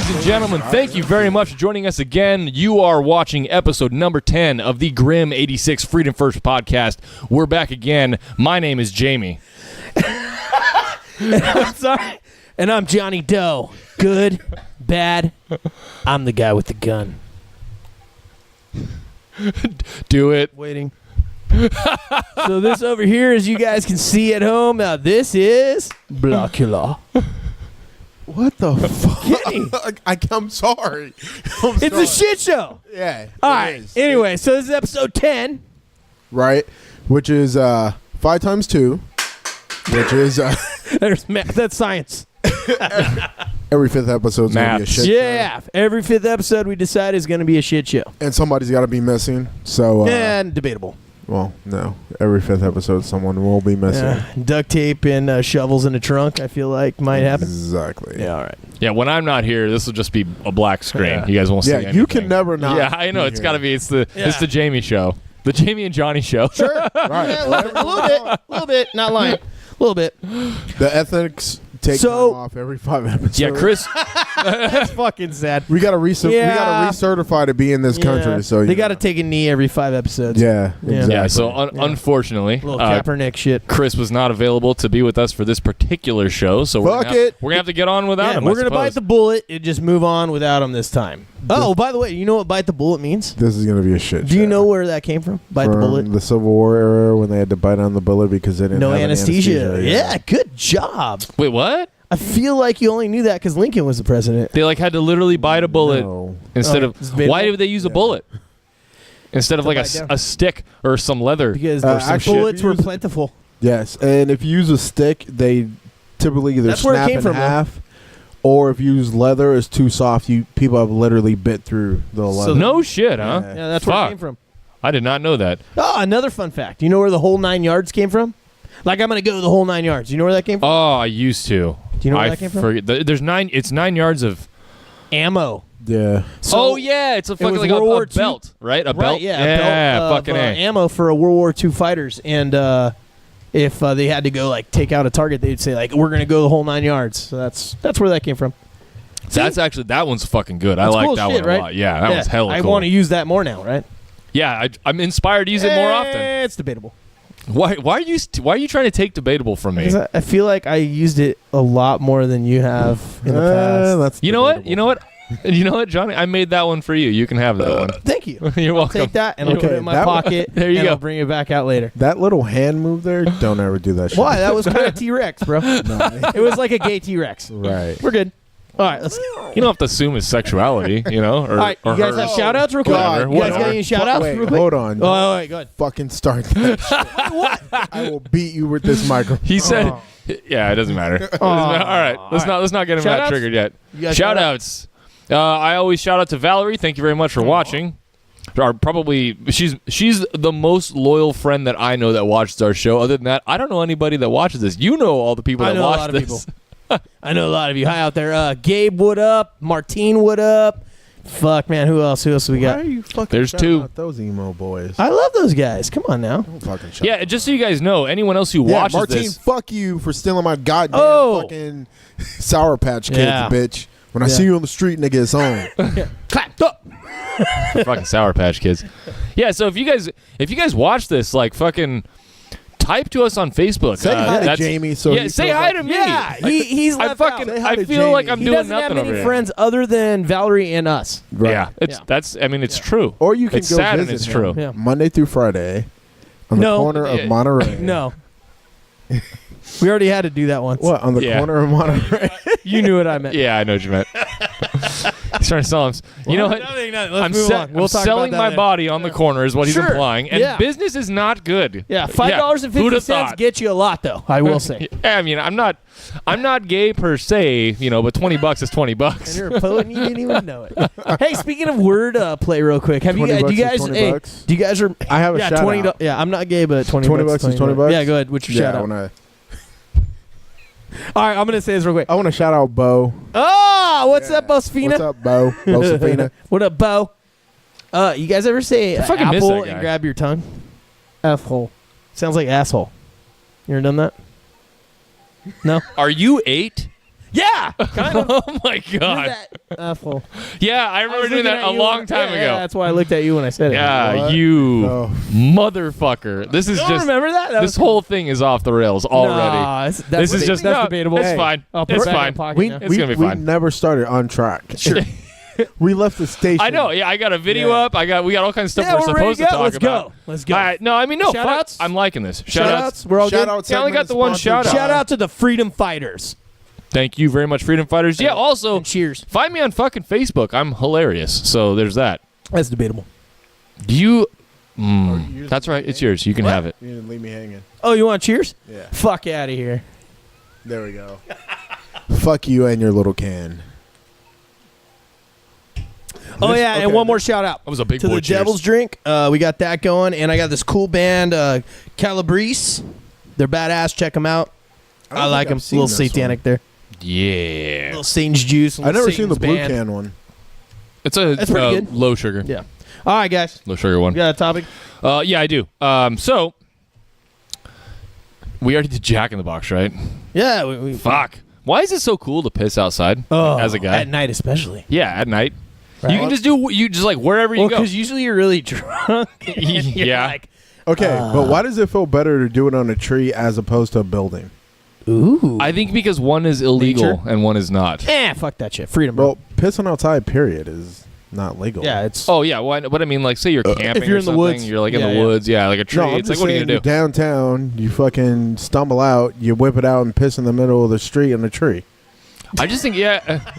Ladies and gentlemen, thank you very much for joining us again. You are watching episode number 10 of the Grim 86 Freedom First podcast. We're back again. My name is Jamie. I'm sorry. And I'm Johnny Doe. Good, bad. I'm the guy with the gun. Do it. Waiting. So this over here, as you guys can see at home, now this is Blackula. What the fuck? I'm sorry. It's a shit show. Yeah. All right. Anyway, so this is episode 10. Right. Which is 5 times 2. Which is There's math. That's science. every 5th episode's going to be a shit show. Yeah. Every 5th episode we decide is going to be a shit show. And somebody's got to be missing. So And debatable. well, no. Every 5th episode someone will be missing. Duct tape and shovels in the trunk, I feel like might happen. Exactly. Yeah, all right. Yeah, when I'm not here, this will just be a black screen. Yeah. You guys won't see anything. You can never not. Yeah, I know. It's got to be. It's the Jamie show. The Jamie and Johnny show. Sure. Right. Yeah, a little bit. Not lying. A little bit. The ethics take time off every 5 episodes. Yeah, Chris. That's fucking sad. We got to recertify to be in this country. So they got to take a knee every 5 episodes. Yeah, exactly. Yeah, so unfortunately, Little Kaepernick shit. Chris was not available to be with us for this particular show, so we're going to have to get on without him. We're going to bite the bullet and just move on without him this time. Oh, by the way, you know what bite the bullet means? This is going to be a shit show. Do you know where that came from? Bite the bullet? The Civil War era when they had to bite on the bullet because they didn't have anesthesia. Yeah, good job. Wait, what? I feel like you only knew that because Lincoln was the president. They had to literally bite a bullet instead of. Why did they use a bullet instead of like a stick or some leather? Because bullets were plentiful. Yes, and if you use a stick, they typically either snap in half, or if you use leather, it's too soft. People have literally bit through the leather. So no shit, huh? Yeah, that's where it came from. I did not know that. Oh, another fun fact. You know where the whole 9 yards came from? Like, I'm going to go the whole 9 yards. You know where that came from? Oh, I used to. Do you know where that came from? There's 9. It's 9 yards of ammo. Yeah. So yeah, it's a fucking like a belt, right? A belt. Yeah, yeah, a belt fucking ammo for a World War II fighters, and if they had to go like take out a target, they'd say like, "We're going to go the whole 9 yards." So that's where that came from. That's actually that one's fucking good. I like that one a lot. Yeah, that one's hella cool. I want to use that more now, right? Yeah, I'm inspired to use it more often. It's debatable. Why are you trying to take debatable from me? Because I feel like I used it a lot more than you have in the past. That's you know what, Johnny? I made that one for you. You can have that one. Thank you. You're welcome. I'll take that and I'll put it in my pocket. There you go. I'll bring it back out later. That little hand move there, don't ever do that shit. Why? That was kind of T-Rex, bro. No. It was like a gay T-Rex. Right. We're good. All right, let's. You don't have to assume his sexuality, you know. Or, all right, you guys have shout-outs real quick? You guys got any shout-outs real quick? Hold on. Oh, wait, go ahead. Fucking start that shit. What? I will beat you with this microphone. He said, yeah, it doesn't matter. All right, let's not get him that triggered yet. Shout-outs. I always shout out to Valerie. Thank you very much for watching. She's the most loyal friend that I know that watches our show. Other than that, I don't know anybody that watches this. You know all the people that watch this. I know a lot of you. Hi out there. Gabe, what up? Martine, what up? Fuck, man. Who else? We got? Why are you fucking There's two. Out those emo boys. I love those guys. Come on now. Don't fucking yeah, just so you guys know, anyone else who watches Martine, this. Fuck you for stealing my goddamn fucking Sour Patch Kids, bitch. When I see you on the street, nigga, it's on. Clap up. Fucking Sour Patch Kids. Yeah, so if you guys watch this, like fucking type to us on Facebook. Say hi to Jamie. Say hi to me. Yeah, he's left out. I feel like I'm doing nothing over here. He doesn't have many friends other than Valerie and us. Right. Yeah, it's true. Or you can it's go sad visit and it's him true. Yeah. Monday through Friday on the corner of Monterey. No. We already had to do that once. What, on the corner of Monterey? You knew what I meant. Yeah, I know what you meant. He's trying to sell him. You know what? I'm selling my body on the corner is what he's implying. And business is not good. Yeah, $5.50 gets you a lot, though, I will say. I mean, I'm not gay per se, you know, but $20 is $20. And you're a poet and you didn't even know it. Hey, speaking of word play real quick, do you guys I have a shout out. Yeah, I'm not gay, but $20 bucks is $20. Yeah, go ahead. What's your shout out? All right, I'm going to say this real quick. I want to shout out Bo. Oh, what's up, Bosfina? What's up, Bo? Bosfina. What up, Bo? You guys ever say apple and grab your tongue? F-hole. Sounds like asshole. You ever done that? No? Are you 8? Yeah, kind of. Oh my god. Well, Yeah, I remember doing that a long time ago. Yeah, that's why I looked at you when I said it. Yeah, What? you Oh. motherfucker. This is You don't just remember that? That this was whole thing is off the rails already. Nah, This is just that's no, debatable. It's Hey, fine. I'll put It's it back in fine. the pocket We, now. It's gonna be fine. we never started on track. Sure. We left the station. I know. Yeah, I got a video Yeah. up. We got all kinds of stuff Yeah, we're we're ready supposed to to go. talk Let's about. go. Let's go. All right. No, I mean no. Shout-outs? I'm liking this. Shout-outs. We're all good. Shout-outs. Yeah, I only got the one shout-out. Shout out to the Freedom Fighters. Thank you very much, Freedom Fighters. Yeah. Also, And cheers. find me on fucking Facebook. I'm hilarious. So there's that. That's debatable. Do you? yours That's is right. me? It's yours. You can What? have it. You didn't leave me hanging. Oh, you want cheers? Yeah. Fuck out of here. There we go. Fuck you and your little can. Oh yeah, okay, and one more shout out That was a big to boy. the cheers. Devil's Drink. We got that going, and I got this cool band, Calabrese. They're badass. Check them out. I like them. A little satanic there. Yeah. Little Satan's juice. I've never seen the blue band. can one. It's a That's pretty good. low sugar. Yeah. All right, guys. Low sugar one. You got a topic? Yeah, I do. So we already did Jack in the Box, right? Yeah. We Fuck. Why is it so cool to piss outside as a guy? at night especially. Yeah, at night. Right. You can just do like wherever you Well, go. because usually you're really drunk. and you're Yeah. Like, Okay, but why does it feel better to do it on a tree as opposed to a building? ooh. I think because one is illegal Nature? and one is not. Fuck that shit. Freedom, bro. Well, pissing outside, period, is not legal. Yeah, it's. Oh yeah, but I mean, like, say you're camping If you're or in the something, woods. you're like in Yeah, the yeah. woods, yeah, like a tree. No, I'm It's like, just what are you saying, gonna do? you're downtown, you fucking stumble out, you whip it out and piss in the middle of the street on a tree. I just think,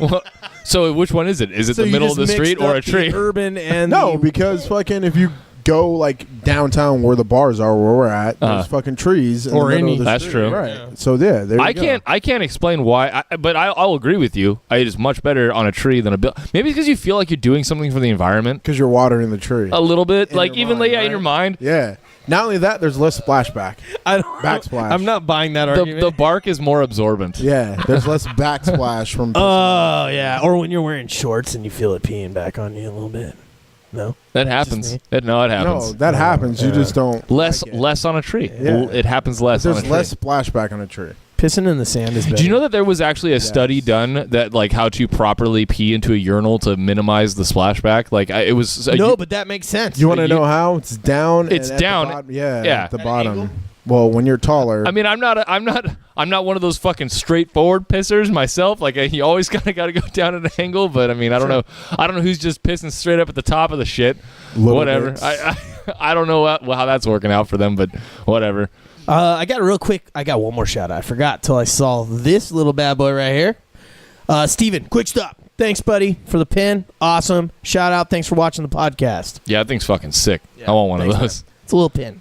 well, so which one is it? Is it So the you middle of just the street mixed or a up the tree? urban and No, the- because fucking if you go like downtown where the bars are, where we're at, there's fucking trees in Or the middle any- of the That's street. true. Right. Yeah. So yeah, there you go. I can't explain why, but I'll agree with you. It is much better on a tree than a building. Maybe because you feel like you're doing something for the environment Because you're watering the tree. a little bit, In like your even mind, in right? your mind. Yeah. Not only that, there's less splashback. I don't, Backsplash. I'm not buying that argument. The bark is more absorbent. Yeah, there's less backsplash from. Oh yeah, or when you're wearing shorts and you feel it peeing back on you a little bit. No, That happens. me. It happens. no, that happens. You just don't. less like it. less on a tree. Yeah. It happens less on a There's tree. less splashback on a tree. pissing in the sand is better. Do you know that there was actually a study Yes. done that like how to properly pee into a urinal to minimize the splashback? Like it was No, but that makes sense. You want to you- know how? It's down. It's and at the down. bottom- yeah, Yeah. at the At an bottom. angle? Well, when you're taller. I mean, I'm not one of those fucking straightforward pissers myself. Like you always kind of got to go down at an angle. But I mean, I don't know who's just pissing straight up at the top of the shit. Little Whatever. bits. I don't know how that's working out for them, but whatever. I got one more shout out. I forgot till I saw this little bad boy right here. Steven, quick stop. Thanks, buddy, for the pin. Awesome. Shout out. Thanks for watching the podcast. Yeah, that thing's fucking sick. I want one of Thanks, those. man. It's a little pin.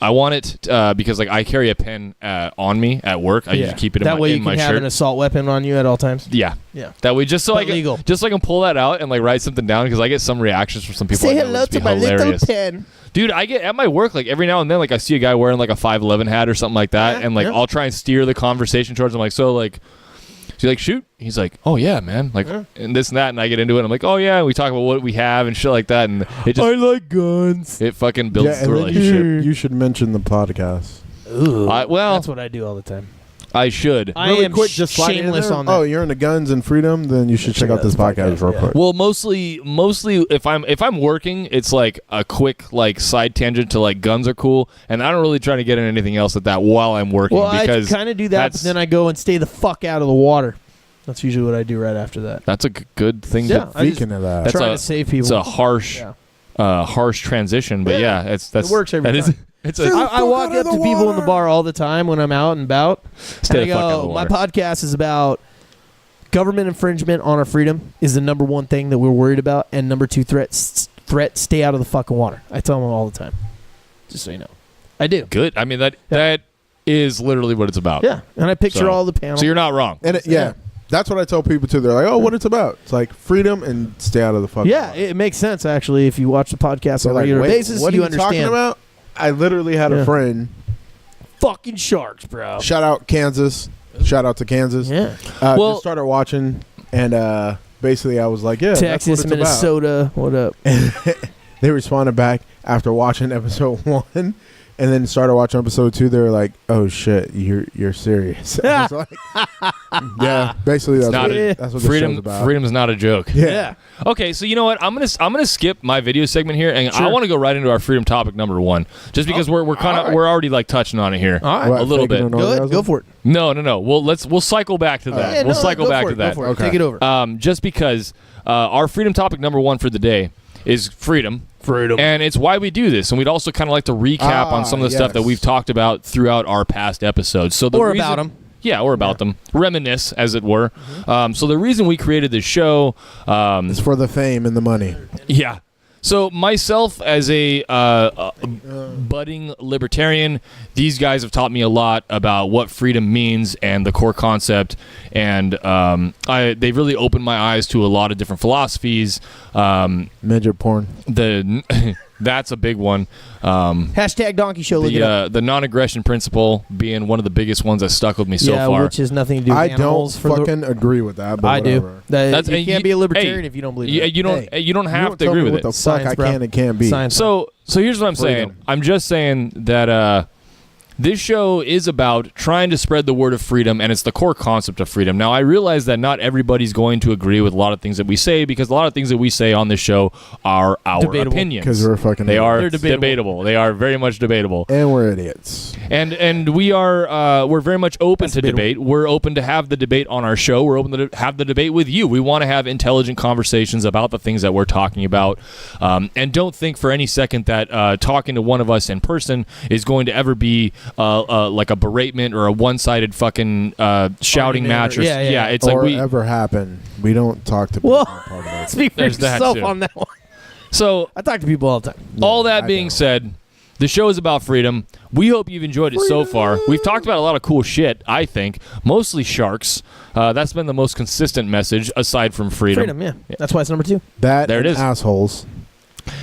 I want it because like I carry a pen on me at work. I usually keep it in that my, way in you my can have shirt. an assault weapon on you at all times. Yeah. Yeah. That way, just so But I can, legal. just so I can pull that out and like write something down because I get some reactions from some people. Say I know hello would just to be my hilarious. little pen. Dude, I get at my work like every now and then like I see a guy wearing like a 511 hat or something like that, Yeah, and like yeah. I'll try and steer the conversation towards him. Like, so like, so you like shoot? He's like, oh yeah, man, like and this and that, and I get into it. And I'm like, oh yeah, we talk about what we have and shit like that, and it just I like guns. it fucking builds yeah, the and then relationship. you should mention the podcast. Ooh, Well, that's what I do all the time. I should. I Really am quick, just slide in shameless there. on that. Oh, you're into guns and freedom? Then you should check out this podcast real quick. Well, mostly if I'm working, it's like a quick like side tangent to like guns are cool, and I don't really try to get in anything else at that while I'm working Well, I because kind of do that, but that's then I go and stay the fuck out of the water. That's usually what I do right after that. that's a good thing. Yeah. To, I just Speaking of that, That's trying a- to save people. it's a harsh, Yeah. harsh transition, but Yeah. that's It works every that is- time. it's Dude, a I walk out up of to the people in the water. bar all the time when I'm out and about. stay And the I fuck out of the go, my water. podcast is about government infringement on our freedom is the number one thing that we're worried about, and number two threat, stay out of the fucking water. I tell them all the time. Just so you know. I do. Good. I mean that is literally what it's about. Yeah, and I picture So- all the panels. So you're not wrong. and that's what I tell people too. They're like, "Oh, what it's about?" It's like freedom and stay out of the fucking. yeah, water. it makes sense actually if you watch the podcast They're on a like, regular "Wait, basis. What You are you talking understand. about? I literally had Yeah. a friend. Fucking sharks, bro. Shout out Kansas. Shout out to Kansas. Yeah, Well- just started watching, and basically I was like, "Yeah, that's what Texas, it's about." Minnesota. What up? They responded back after watching episode 1, and then started watching episode 2, they were like, "Oh shit, you're serious." I was like, yeah, basically that's what freedom. the show's about. Freedom is not a joke. Yeah. Okay, so you know what? I'm gonna skip my video segment here, and I want to go right into our freedom topic number 1, just because we're already like touching on it here a little bit. Go for it. No. We'll cycle back to that. We'll cycle back to that. Okay. Take it over. Just because our freedom topic number 1 for the day is freedom. And it's why we do this. And we'd also kind of like to recap on some of the stuff that we've talked about throughout our past episodes. So about them. Yeah, or about them. Reminisce, as it were. So the reason we created this show... is for the fame and the money. Yeah. So myself, as a budding libertarian, these guys have taught me a lot about what freedom means and the core concept, and they've really opened my eyes to a lot of different philosophies. Midget porn. That's a big one. Hashtag Donkey Show. The non-aggression principle being one of the biggest ones that stuck with me so far. Which has nothing to do with animals. I don't fucking agree with that. But I whatever. do. You can't be a libertarian if you don't believe it. You don't have to agree with it. What the fuck I can and can't be. So here's what I'm saying. I'm just saying that this show is about trying to spread the word of freedom, and it's the core concept of freedom. Now, I realize that not everybody's going to agree with a lot of things that we say, because a lot of things that we say on this show are our opinions. Because we're fucking They're debatable. They are very much debatable. And we're idiots. And we're very much open to debate. We're open to have the debate on our show. We're open to have the debate with you. We want to have intelligent conversations about the things that we're talking about. And don't think for any second that talking to one of us in person is going to ever be like a beratement or a one-sided fucking shouting match. It's or like ever happen. We don't talk to people. Well, speak for yourself on that one. So I talk to people all the time. All that being said, the show is about freedom. We hope you've enjoyed it so far. We've talked about a lot of cool shit, I think. Mostly sharks. That's been the most consistent message, aside from freedom. Freedom, yeah. That's why it's number 2. There it is. Assholes.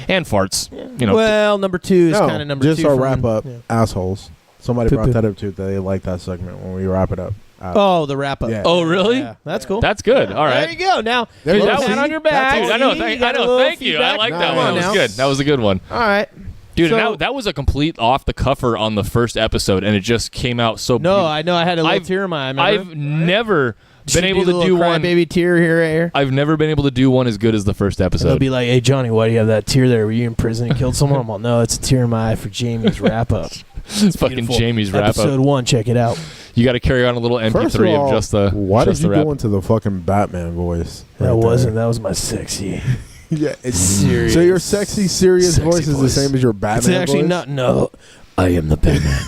And farts. Yeah. Well, number 2 is kind of number 2. Just our wrap-up, assholes. Somebody brought that up, too. They like that segment when we wrap it up. The wrap-up. Yeah. Oh, really? Yeah. That's cool. That's good. All right. There you go. Now, pat on your back. Dude, I know. Thank you. I like that one. That was good. That was a good one. All right. Dude, that was a complete off-the-cuffer on the first episode, and it just came out so No, I know. I had a little tear in my eye. I've never been able to do one. Baby tear here, right here. I've never been able to do one as good as the first episode. They'll be like, "Hey, Johnny, why do you have that tear there? Were you in prison and killed someone?" I'm all, "No, it's a tear in my eye for Jamie's wrap-up." It's fucking beautiful. Jamie's wrap-up. Episode 1, check it out. You got to carry on a little MP3 of just the. Why did you go into the fucking Batman voice? That was my sexy. Yeah, it's serious. So your serious voice is the same as your Batman voice? It's actually not. No, I am the Batman.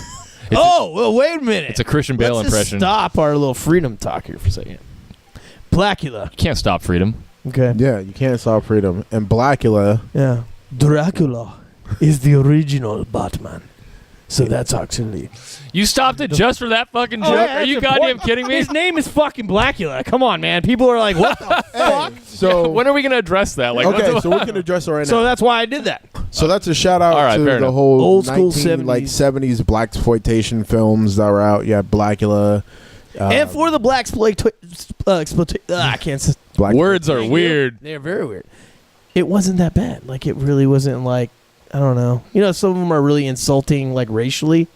Well, wait a minute. It's a Christian Bale impression. Stop our little freedom talk here for a second. Blackula. You can't stop freedom. Okay. Yeah, you can't stop freedom. And Blackula. Yeah. Dracula is the original Batman. So that's actually... You stopped it just for that fucking joke? Yeah, are you goddamn kidding me? His name is fucking Blackula. Come on, man. People are like, what the fuck? So when are we going to address that? Like, okay, so we can address it right now. So that's why I did that. So that's a shout out to the whole old school 70s blaxploitation films that were out. Yeah, Blackula. And for the black exploitation... I can't say... Words are weird. They're very weird. It wasn't that bad. Like, it really wasn't like... I don't know. You know, some of them are really insulting, like, racially.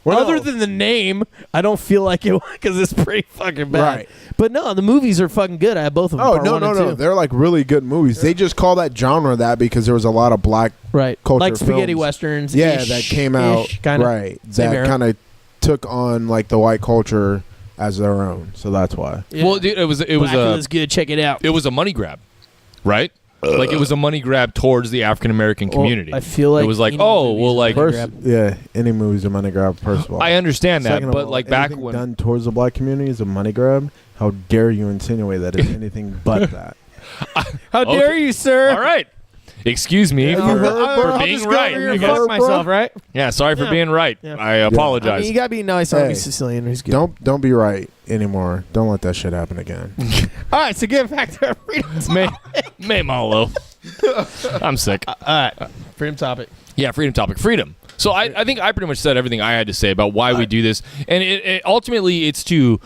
Well, other than the name, I don't feel like it, because it's pretty fucking bad. Right. But no, the movies are fucking good. I have both of them. Oh, no. They're, like, really good movies. They just call that genre that because there was a lot of black culture like spaghetti films. westerns. Yeah, that came out. Kinda, right. That kind of took on, like, the white culture as their own. So that's why. Yeah. Well, dude, it was good. Check it out. It was a money grab, right? Like, it was a money grab towards the African American community. I feel like it was like, any movie's a money grab. First of all, I understand that, but like back when done towards the black community is a money grab. How dare you insinuate that it's anything but that? How dare you, sir? All right. Excuse me for being right. Fuck myself, right? Yeah, sorry for being right. Yeah. I apologize. I mean, you gotta be nice on me, Sicilian. Who's good. Don't be right anymore. Don't let that shit happen again. All right, so get back to our freedom topic. May Malo. I'm sick. All right, freedom topic. Yeah, freedom topic. Freedom. So I think I pretty much said everything I had to say about why we do this, and it ultimately it's to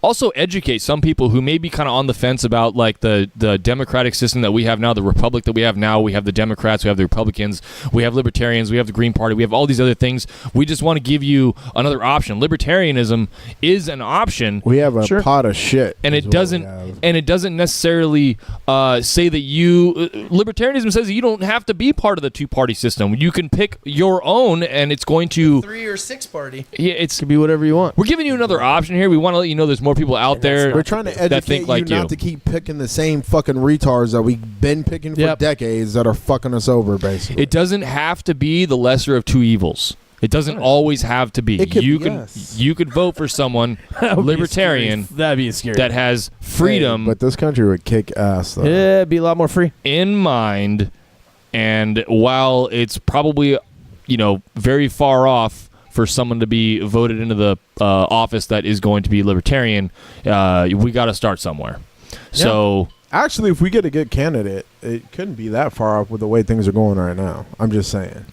Also educate some people who may be kind of on the fence about like the democratic system that we have now, the republic that we have now. We have the Democrats, we have the Republicans, we have libertarians, we have the Green Party, we have all these other things. We just want to give you another option. Libertarianism is an option. We have a pot of shit, and it doesn't necessarily say that you. Libertarianism says that you don't have to be part of the two-party system. You can pick your own, and it's going to 3 or 6 party. Yeah, it could be whatever you want. We're giving you another option here. We want to let you know there's more people out there. We're trying to educate you not to keep picking the same fucking retards that we've been picking for decades that are fucking us over, basically. It doesn't have to be the lesser of two evils. It doesn't always have to be. You could vote for someone libertarian that'd be scary. That has freedom. But this country would kick ass, though. Yeah, it'd be a lot more free. In mind, and while it's probably, very far off for someone to be voted into the office that is going to be libertarian, we got to start somewhere. Yeah. So actually, if we get a good candidate, it couldn't be that far off with the way things are going right now. I'm just saying.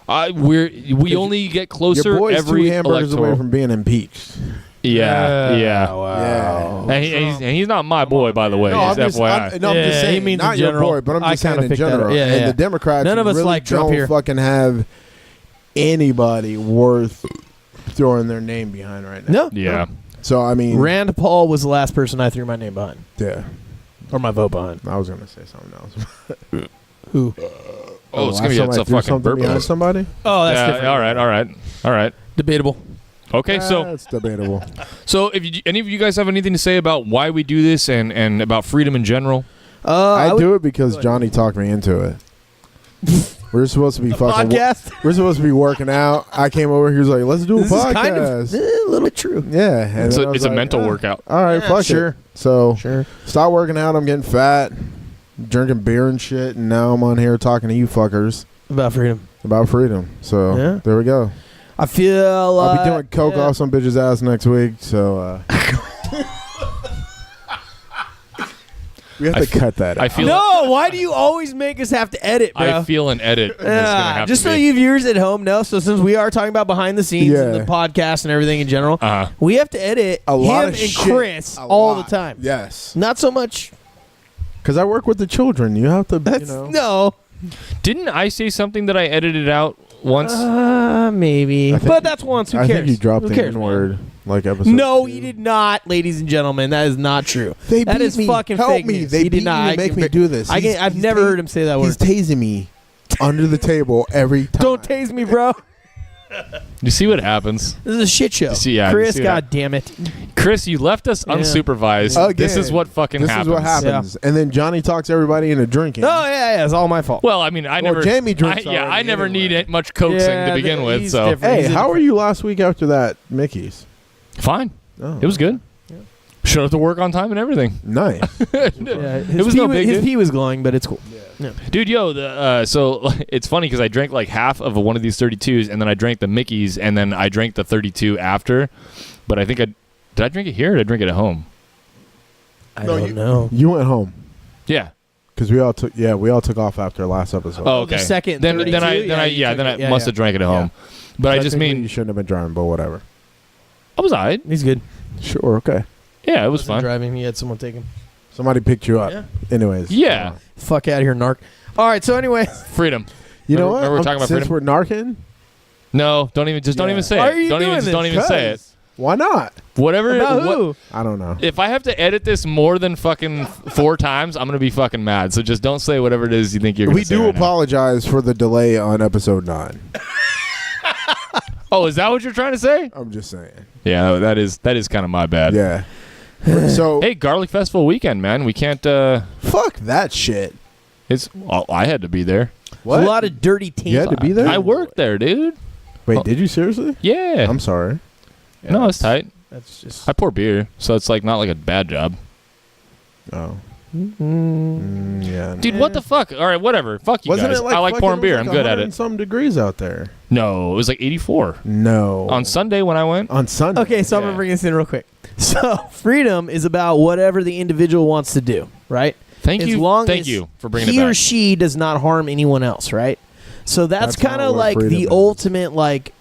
We only get closer your boy's every 2 hamburgers away from being impeached. Yeah. Wow. And he's not my boy, by the way. No, I'm just saying, he means not your boy, but I'm just saying in general. Yeah, and the Democrats none of us really like Trump don't here. fucking have anybody worth throwing their name behind right now. No. Yeah. So, I mean, Rand Paul was the last person I threw my name behind. Yeah. Or my vote behind. I was going to say something else. Who? It's going to be a fucking burp. Behind somebody? Oh, that's different. All right. Debatable. Okay, so that's debatable. So, any of you guys have anything to say about why we do this and about freedom in general? I do it because Johnny talked me into it. We're supposed to be fucking podcast. We're supposed to be working out. I came over. He was like, "Let's do a podcast." Is kind of a little bit true. Yeah, and it's a mental workout. All right, fuck sure. it. So stop working out. I'm getting fat, drinking beer and shit, and now I'm on here talking to you fuckers about freedom. So there we go. I feel I'll be doing coke off some bitch's ass next week. So we have to cut that. Why do you always make us have to edit, bro? I feel an edit. Just so you viewers at home know, so since we are talking about behind the scenes and the podcast and everything in general, we have to edit a lot him of and Chris all the time. Yes. Not so much. Because I work with the children. You have to, No. Didn't I say something that I edited out once? Maybe. But that's once. Who cares? I think you dropped the N-word like episode 2. He did not, ladies and gentlemen. That is not true. That is fucking Help fake me. news. They he did not make me do this. I've never heard him say that word. He's tasing me under the table every time. Don't tase me, bro. You see what happens? This is a shit show. Chris, God damn it. Chris, you left us unsupervised. Again, this is what fucking happens. This is what happens. Yeah. And then Johnny talks everybody into drinking. Oh, yeah, it's all my fault. Well, I mean, Jamie drinks I never need much coaxing to begin with. So, different. Hey, how were you last week after that Mickey's? Fine. It was good. Yeah. Showed up to work on time and everything. Nice. It was no big deal. His pee was glowing, but it's cool. Yeah. Dude, so it's funny because I drank like half of one of these 32s, and then I drank the Mickey's, and then I drank the 32 after. But I think did I drink it here or did I drink it at home? I don't know. You went home. Yeah. Because we all took off after last episode. Oh, okay. The second, then I must have drank it at home. But I just mean you shouldn't have been driving, but whatever. I was alright. He's good. Sure, okay. Yeah, it was fun. Driving, he had someone take him. Somebody picked you up. Yeah. Anyways. Yeah. Fuck out of here, narc. All right, so anyway. Freedom. You know what? Remember we're talking about since freedom? we're narking? No, don't even say Why it. are you doing this? Don't even say it. Why not? Whatever. Who? I don't know. If I have to edit this more than fucking 4 times, I'm gonna be fucking mad. So just don't say whatever it is you think you're gonna say. We do apologize for the delay on episode 9. Oh, is that what you're trying to say? I'm just saying. Yeah, that is kind of my bad. Yeah. So hey, Garlic Festival weekend, man. We can't. Fuck that shit. I had to be there. What? A lot of dirty teams. You had to be there? I worked there, dude. Wait, did you seriously? Yeah. I'm sorry. Yeah, no, it's tight. That's just. I pour beer, so it's like not like a bad job. Oh. Yeah. Dude, what the fuck? All right, whatever. Fuck you Wasn't guys. it like I like pouring beer. I'm good at it. Some degrees out there. No, it was like 84. No. On Sunday when I went. On Sunday. Okay, so I'm gonna bring this in real quick. So freedom is about whatever the individual wants to do, right? Thank you for bringing it back. He or she does not harm anyone else, right? So that's kind of like the ultimate like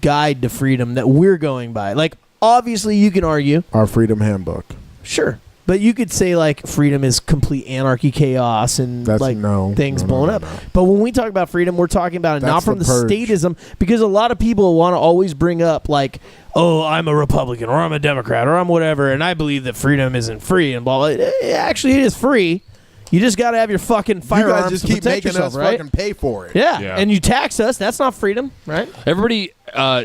guide to freedom that we're going by. Like obviously you can argue Our freedom handbook. sure, but you could say like freedom is complete anarchy, chaos, and things blown up. But when we talk about freedom, we're talking about it not from the statism, because a lot of people want to always bring up like, oh, I'm a Republican or I'm a Democrat or I'm whatever, and I believe that freedom isn't free and blah blah. Actually, it is free. You just got to have your fucking firearms. You guys just keep making us fucking pay for it. Yeah, and you tax us. That's not freedom, right? Everybody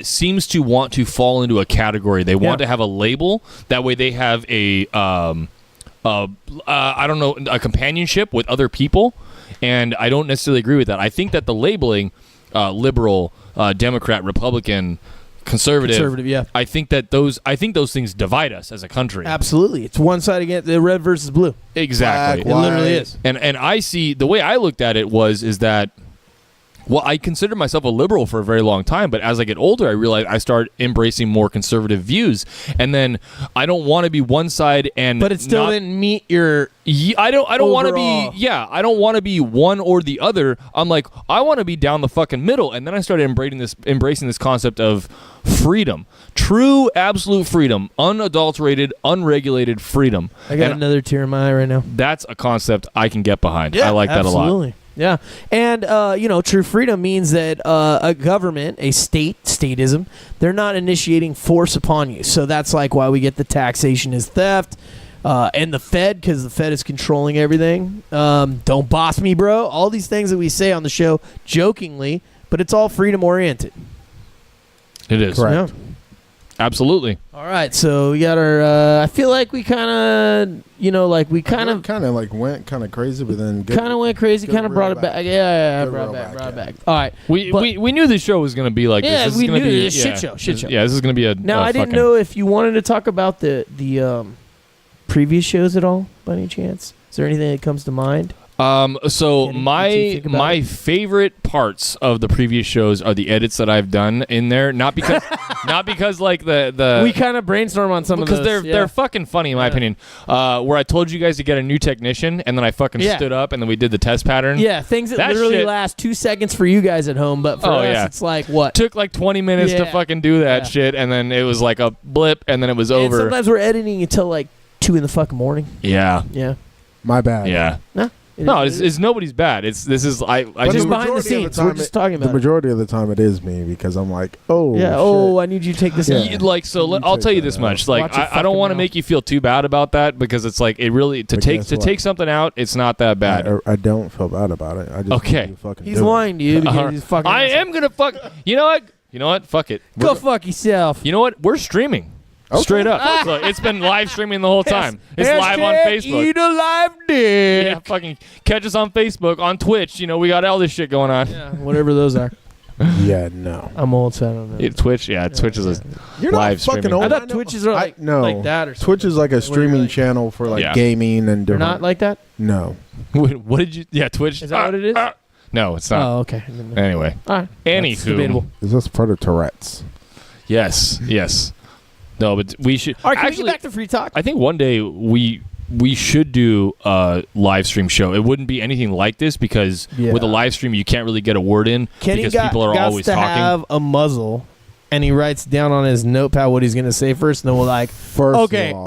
seems to want to fall into a category. They want to have a label. That way they have a, I don't know, a companionship with other people. And I don't necessarily agree with that. I think that the labeling, liberal, Democrat, Republican, conservative, yeah. I think those things divide us as a country. Absolutely, it's one side against the red versus blue. Exactly, it literally is. And I see the way I looked at it is that, well, I considered myself a liberal for a very long time, but as I get older, I realize I start embracing more conservative views, and then I don't want to be one side and. But it still didn't meet your. I don't want to be. Yeah, I don't want to be one or the other. I'm like, I want to be down the fucking middle, and then I started embracing this concept of freedom, true, absolute freedom, unadulterated, unregulated freedom. I got another tear in my eye right now. That's a concept I can get behind. Yeah, I like that a lot. Absolutely. Yeah, and true freedom means that a government, a statism, they're not initiating force upon you. So that's like why we get the taxation is theft, and the Fed, because the Fed is controlling everything. Don't boss me, bro. All these things that we say on the show jokingly, but it's all freedom oriented. It is. Correct. Yeah. Absolutely. All right, so we got our. I feel like we kind of, went kind of crazy, but then kind of went crazy, kind of brought it back. Yeah, brought it back. All right, we knew the show was going to be like this. This we knew be a shit show. Yeah, this is going to be a. Now I didn't know if you wanted to talk about the previous shows at all, by any chance. Is there anything that comes to mind? So my favorite parts of the previous shows are the edits that I've done in there. Not because like the we kind of brainstorm on some of those. Because they're fucking funny in my opinion. Where I told you guys to get a new technician, and then I fucking stood up, and then we did the test pattern. Yeah, things that literally last 2 seconds for you guys at home, but for us it's like what? Took like 20 minutes to fucking do that shit, and then it was like a blip, and then it was over. Sometimes we're editing until like 2 in the fucking morning. Yeah. Yeah. My bad. Yeah. No. It's nobody's bad. I just behind the scenes. We're just talking about the majority of the time it is me, because I'm like, shit. I need you to take this. I'll tell you this much. Like I don't want to make you feel too bad about that, because it's like it really to take something out. It's not that bad. I don't feel bad about it. I just He's lying to you because he's fucking. I am gonna fuck. You know what? Fuck it. Go fuck yourself. You know what? We're streaming. Okay. Straight up. So it's been live streaming the whole time. It's live on Facebook. Eat a live dick. Yeah, fucking catch us on Facebook, on Twitch. We got all this shit going on. Yeah, whatever those are. Yeah, no. I'm old, so I don't know. Twitch, Twitch is a You're live not fucking streaming. old. I thought Twitches are like that or something. Twitch is like a streaming channel for gaming and different. They're not like that? No. What did you... Yeah, Twitch... Is that what it is? No, it's not. Oh, okay. Anyway. All right. Anywho. Debatable. Is this part of Tourette's? Yes. No, but we should... All right, can we get back to free talk? I think one day we should do a live stream show. It wouldn't be anything like this, because with a live stream, you can't really get a word in, because people are always talking. Kenny have a muzzle, and he writes down on his notepad what he's going to say first, and then we'll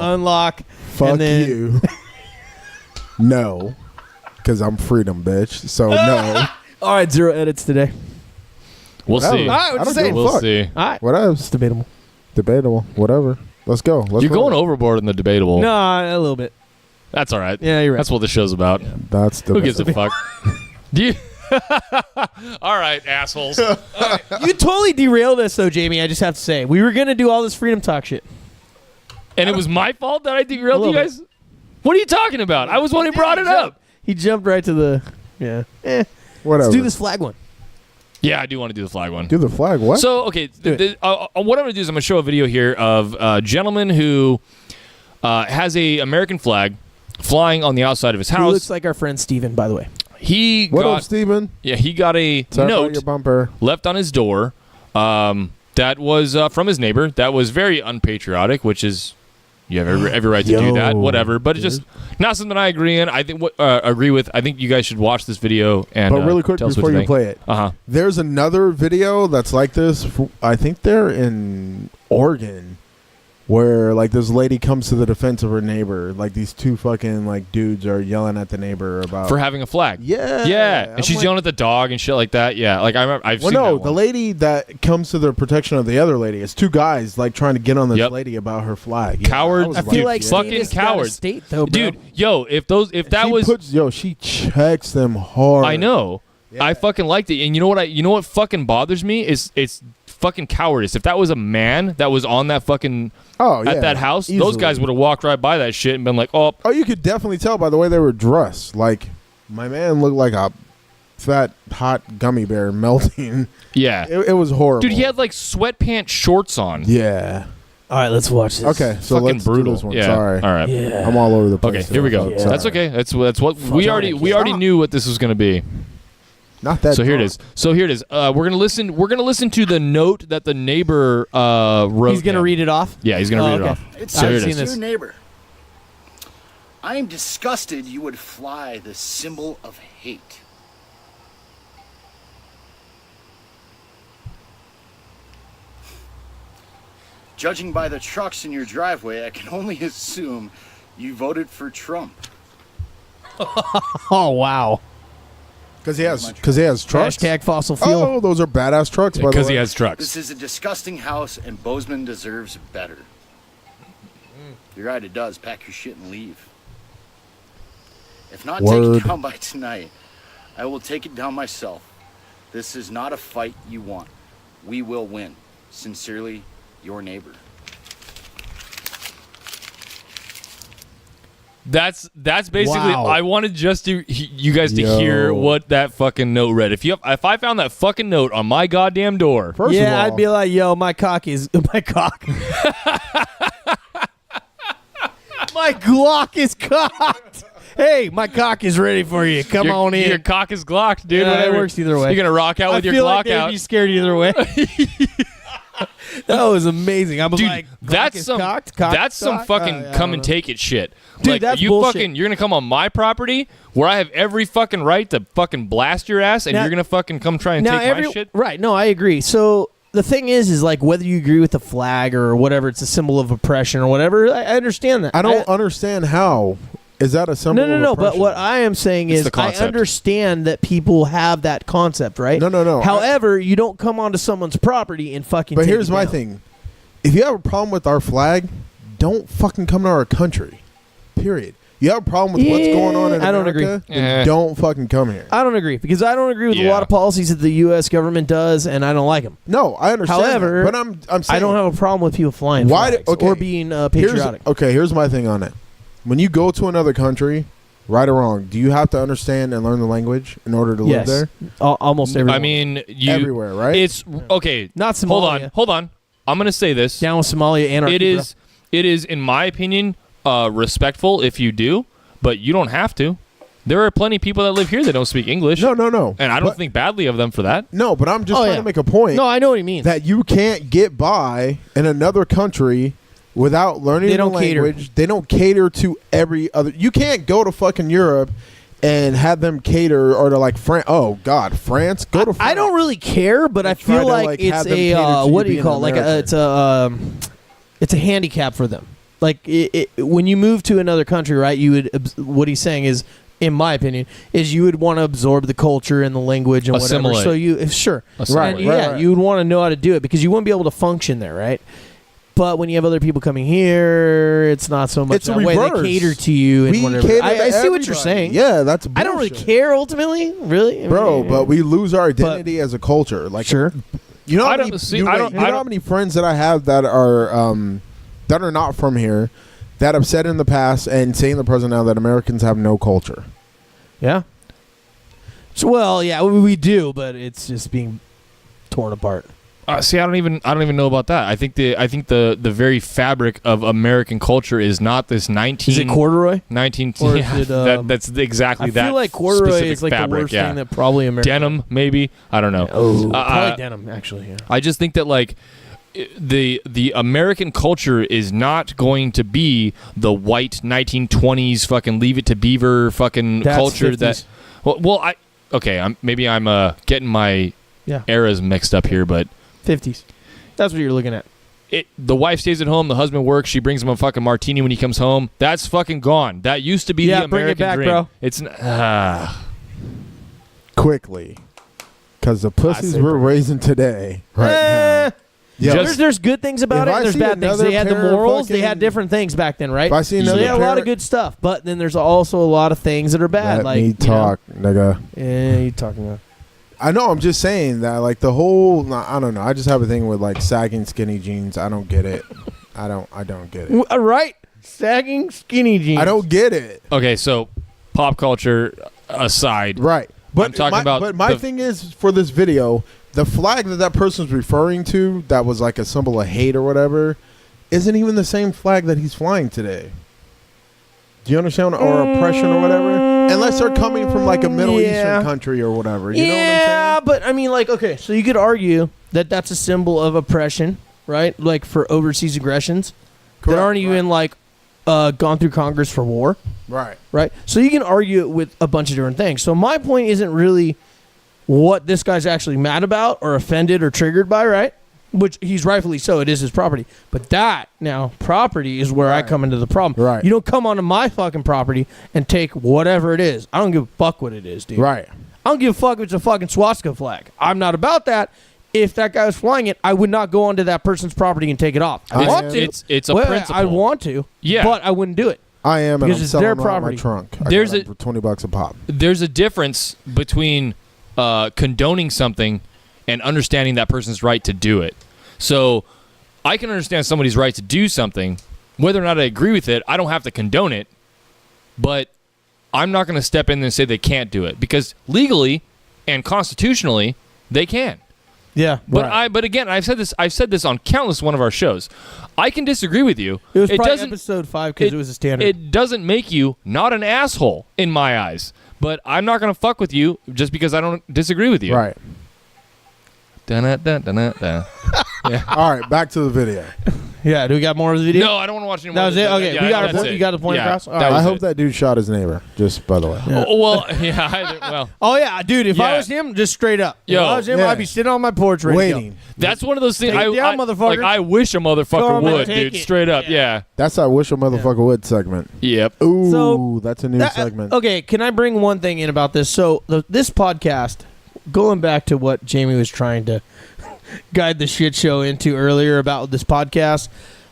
unlock. Fuck and then you. No, because I'm freedom, bitch. So no. All right, 0 edits today. We'll see. All right, what you saying? We'll see. All right. What else? It's debatable. Whatever. Let's go. You're going overboard in the debatable. No, a little bit. That's all right. Yeah, you're right. That's what the show's about. Yeah. That's Who gives a fuck? Do you? All right, assholes. You totally derailed us, though, Jamie. I just have to say, we were gonna do all this freedom talk shit, and it was my fault that I derailed you guys. What are you talking about? I was the one who brought it up. He jumped right to the Whatever. Let's do this flag one. Yeah, I do want to do the flag one. Do the flag? What? So, okay, what I'm going to do is I'm going to show a video here of a gentleman who has a American flag flying on the outside of his house. He looks like our friend Steven, by the way. What up, Steven? Yeah, he got a note your bumper. left on his door that was from his neighbor. That was very unpatriotic, which is... You have every right to do that, whatever. But it's just not something I agree in. I think agree with. I think you guys should watch this video and. But really quick before you play it, there's another video that's like this. I think they're in Oregon, where like this lady comes to the defense of her neighbor. Like these two fucking like dudes are yelling at the neighbor about for having a flag. Yeah, and she's yelling at the dog and shit like that. Yeah, like I remember. I've seen that one. The lady that comes to the protection of the other lady. It's two guys like trying to get on this lady about her flag. Cowards. I feel like fucking cowards. State though, bro. Dude, yo, she checks them hard. I know. Yeah. I fucking liked it, and you know what fucking bothers me is it's fucking cowardice. If that was a man that was on that fucking at that house, easily. Those guys would have walked right by that shit and been like, oh, you could definitely tell by the way they were dressed. Like my man looked like a fat hot gummy bear melting. Yeah, it was horrible. Dude, he had like sweatpants shorts on. Yeah. All right, let's watch this. Okay, so fucking let's brutal. do this one. Yeah. Sorry. All right. Yeah. I'm all over the place. Okay, here we go. Yeah. So that's okay. That's what we already knew what this was going to be. Not that. So here it is. We're gonna listen to the note that the neighbor wrote. He's gonna read it off. Yeah, he's gonna read it off. It says, "Dear neighbor, I am disgusted you would fly the symbol of hate. Judging by the trucks in your driveway, I can only assume you voted for Trump." Oh wow. Because he has trucks. Hashtag fossil fuel. Oh, those are badass trucks. Because he has trucks. This is a disgusting house, and Bozeman deserves better. You're right, it does. Pack your shit and leave. If not taken down by tonight, I will take it down myself. This is not a fight you want. We will win. Sincerely, your neighbor. That's basically. Wow. I wanted just you guys to hear what that fucking note read. If I found that fucking note on my goddamn door, first of all, I'd be like, "Yo, my cock." My Glock is cocked. Hey, my cock is ready for you. Come on in. Your cock is glocked, dude. Yeah, whatever. It works either way. You're gonna rock out with your Glock Glock like they'd out. be scared either way. That was amazing. I'm dude, like, that's some fucking come and take it shit. Dude, like, that's you bullshit. You're gonna come on my property where I have every fucking right to fucking blast your ass, and you're gonna fucking come try and take my shit. Right? No, I agree. So the thing is like whether you agree with the flag or whatever, it's a symbol of oppression or whatever. I understand that. I don't understand how. Is that a symbol? No. But what I am saying is, I understand that people have that concept, right? No. However, you don't come onto someone's property and fucking. But take here's it my down. thing: if you have a problem with our flag, don't fucking come to our country. Period. You have a problem with what's going on in America? I don't agree. Then don't fucking come here. I don't agree because I don't agree with a lot of policies that the U.S. government does, and I don't like them. No, I understand. However, but I'm saying I don't have a problem with people flying flags or being patriotic. Here's my thing on it. When you go to another country, right or wrong, do you have to understand and learn the language in order to live there? Almost everywhere. I mean, everywhere, right? It's okay. Not Somalia. Hold on. I'm gonna say this. Down with Somalia, anarchy. It is, in my opinion, respectful if you do, but you don't have to. There are plenty of people that live here that don't speak English. No. And I don't think badly of them for that. No, but I'm just trying to make a point. No, I know what he means. That you can't get by in another country without learning the language. They don't cater to every other. You can't go to fucking Europe and have them cater or to like France. Oh God, France. Go to France. I don't really care, but I feel like it's a what do you call it? It's a handicap for them. Like when you move to another country, right? You would. What he's saying is, in my opinion, is you would want to absorb the culture and the language and assimilate. whatever. So Right. You would want to know how to do it because you wouldn't be able to function there, right? But when you have other people coming here, it's not so much It's that a way. They reverse. cater to you and We whatever. cater to I see what you're everybody. saying. Yeah, that's bullshit. I don't really care ultimately, really, bro. But we lose our identity as a culture. Like, sure. You know I how don't many, see- you I know don't- how many friends that I have that are not from here that have said in the past and say in the present now that Americans have no culture. Yeah. So, well, yeah, we do, but it's just being torn apart. See, I don't even know about that. I think the very fabric of American culture is not this 19. Is it corduroy? 19. Or yeah, is it, that's exactly that. I feel like corduroy specific is like fabric, the worst yeah. thing that probably American. Denim, maybe. I don't know. Probably denim, actually. Yeah. I just think that like the American culture is not going to be the white 1920s fucking Leave It to Beaver fucking That's culture 50s. I'm getting my eras mixed up here, but 50s. That's what you're looking at. the wife stays at home, the husband works, she brings him a fucking martini when he comes home. That's fucking gone. That used to be the American bring it back, dream. bro. It's quickly, because the pussies we're raising today right now. Yeah, there's good things about it, and there's bad things. They had the morals. They had different things back then, right? If I see another they had a lot of good stuff, but then there's also a lot of things that are bad. Let me talk, nigga. Yeah, you talking about? I know. I'm just saying that, like, the whole. I don't know. I just have a thing with like sagging skinny jeans. I don't get it. I don't get it. Right, sagging skinny jeans. I don't get it. Okay, so pop culture aside, right? But I'm talking about. But my thing is, for this video, the flag that person's referring to, that was like a symbol of hate or whatever, isn't even the same flag that he's flying today. Do you understand? Or oppression or whatever. Unless they're coming from like a Middle Eastern country or whatever. You know what I'm saying? Yeah, but I mean, like, okay, so you could argue that that's a symbol of oppression, right? Like for overseas aggressions that aren't even like gone through Congress for war. Right. Right? So you can argue it with a bunch of different things. So my point isn't really what this guy's actually mad about or offended or triggered by, right? Which he's rightfully so. It is his property. But that, now, property is where I come into the problem. Right. You don't come onto my fucking property and take whatever it is. I don't give a fuck what it is, dude. Right. I don't give a fuck if it's a fucking swastika flag. I'm not about that. If that guy was flying it, I would not go onto that person's property and take it off. I want to. It's a principle. I want to. Yeah. But I wouldn't do it. I am, and because I'm it's selling their them out property. my trunk. There's I got them for $20 a pop. There's a difference between condoning something and understanding that person's right to do it. So I can understand somebody's right to do something. Whether or not I agree with it, I don't have to condone it. But I'm not going to step in and say they can't do it. Because legally and constitutionally, they can. Yeah. But but again, I've said this on countless one of our shows. I can disagree with you. It was probably episode 5 because it was a standard. It doesn't make you not an asshole in my eyes. But I'm not going to fuck with you just because I don't disagree with you. Right. Yeah. All right, back to the video. Yeah, do we got more of the video? No, I don't want to watch any more. That was it? Okay, yeah, we got our point. You got the point across? Right. I hope that dude shot his neighbor, just by the way. Yeah. Well. Oh, yeah, dude, if I was him, just straight up. If I was him, I'd be sitting on my porch waiting. That's one of those things. Motherfucker. I wish a motherfucker would, dude. Straight up, yeah. That's our wish a motherfucker would segment. Yep. Ooh, that's a new segment. Okay, can I bring one thing in about this? So this podcast, going back to what Jamie was trying to guide the shit show into earlier about this podcast,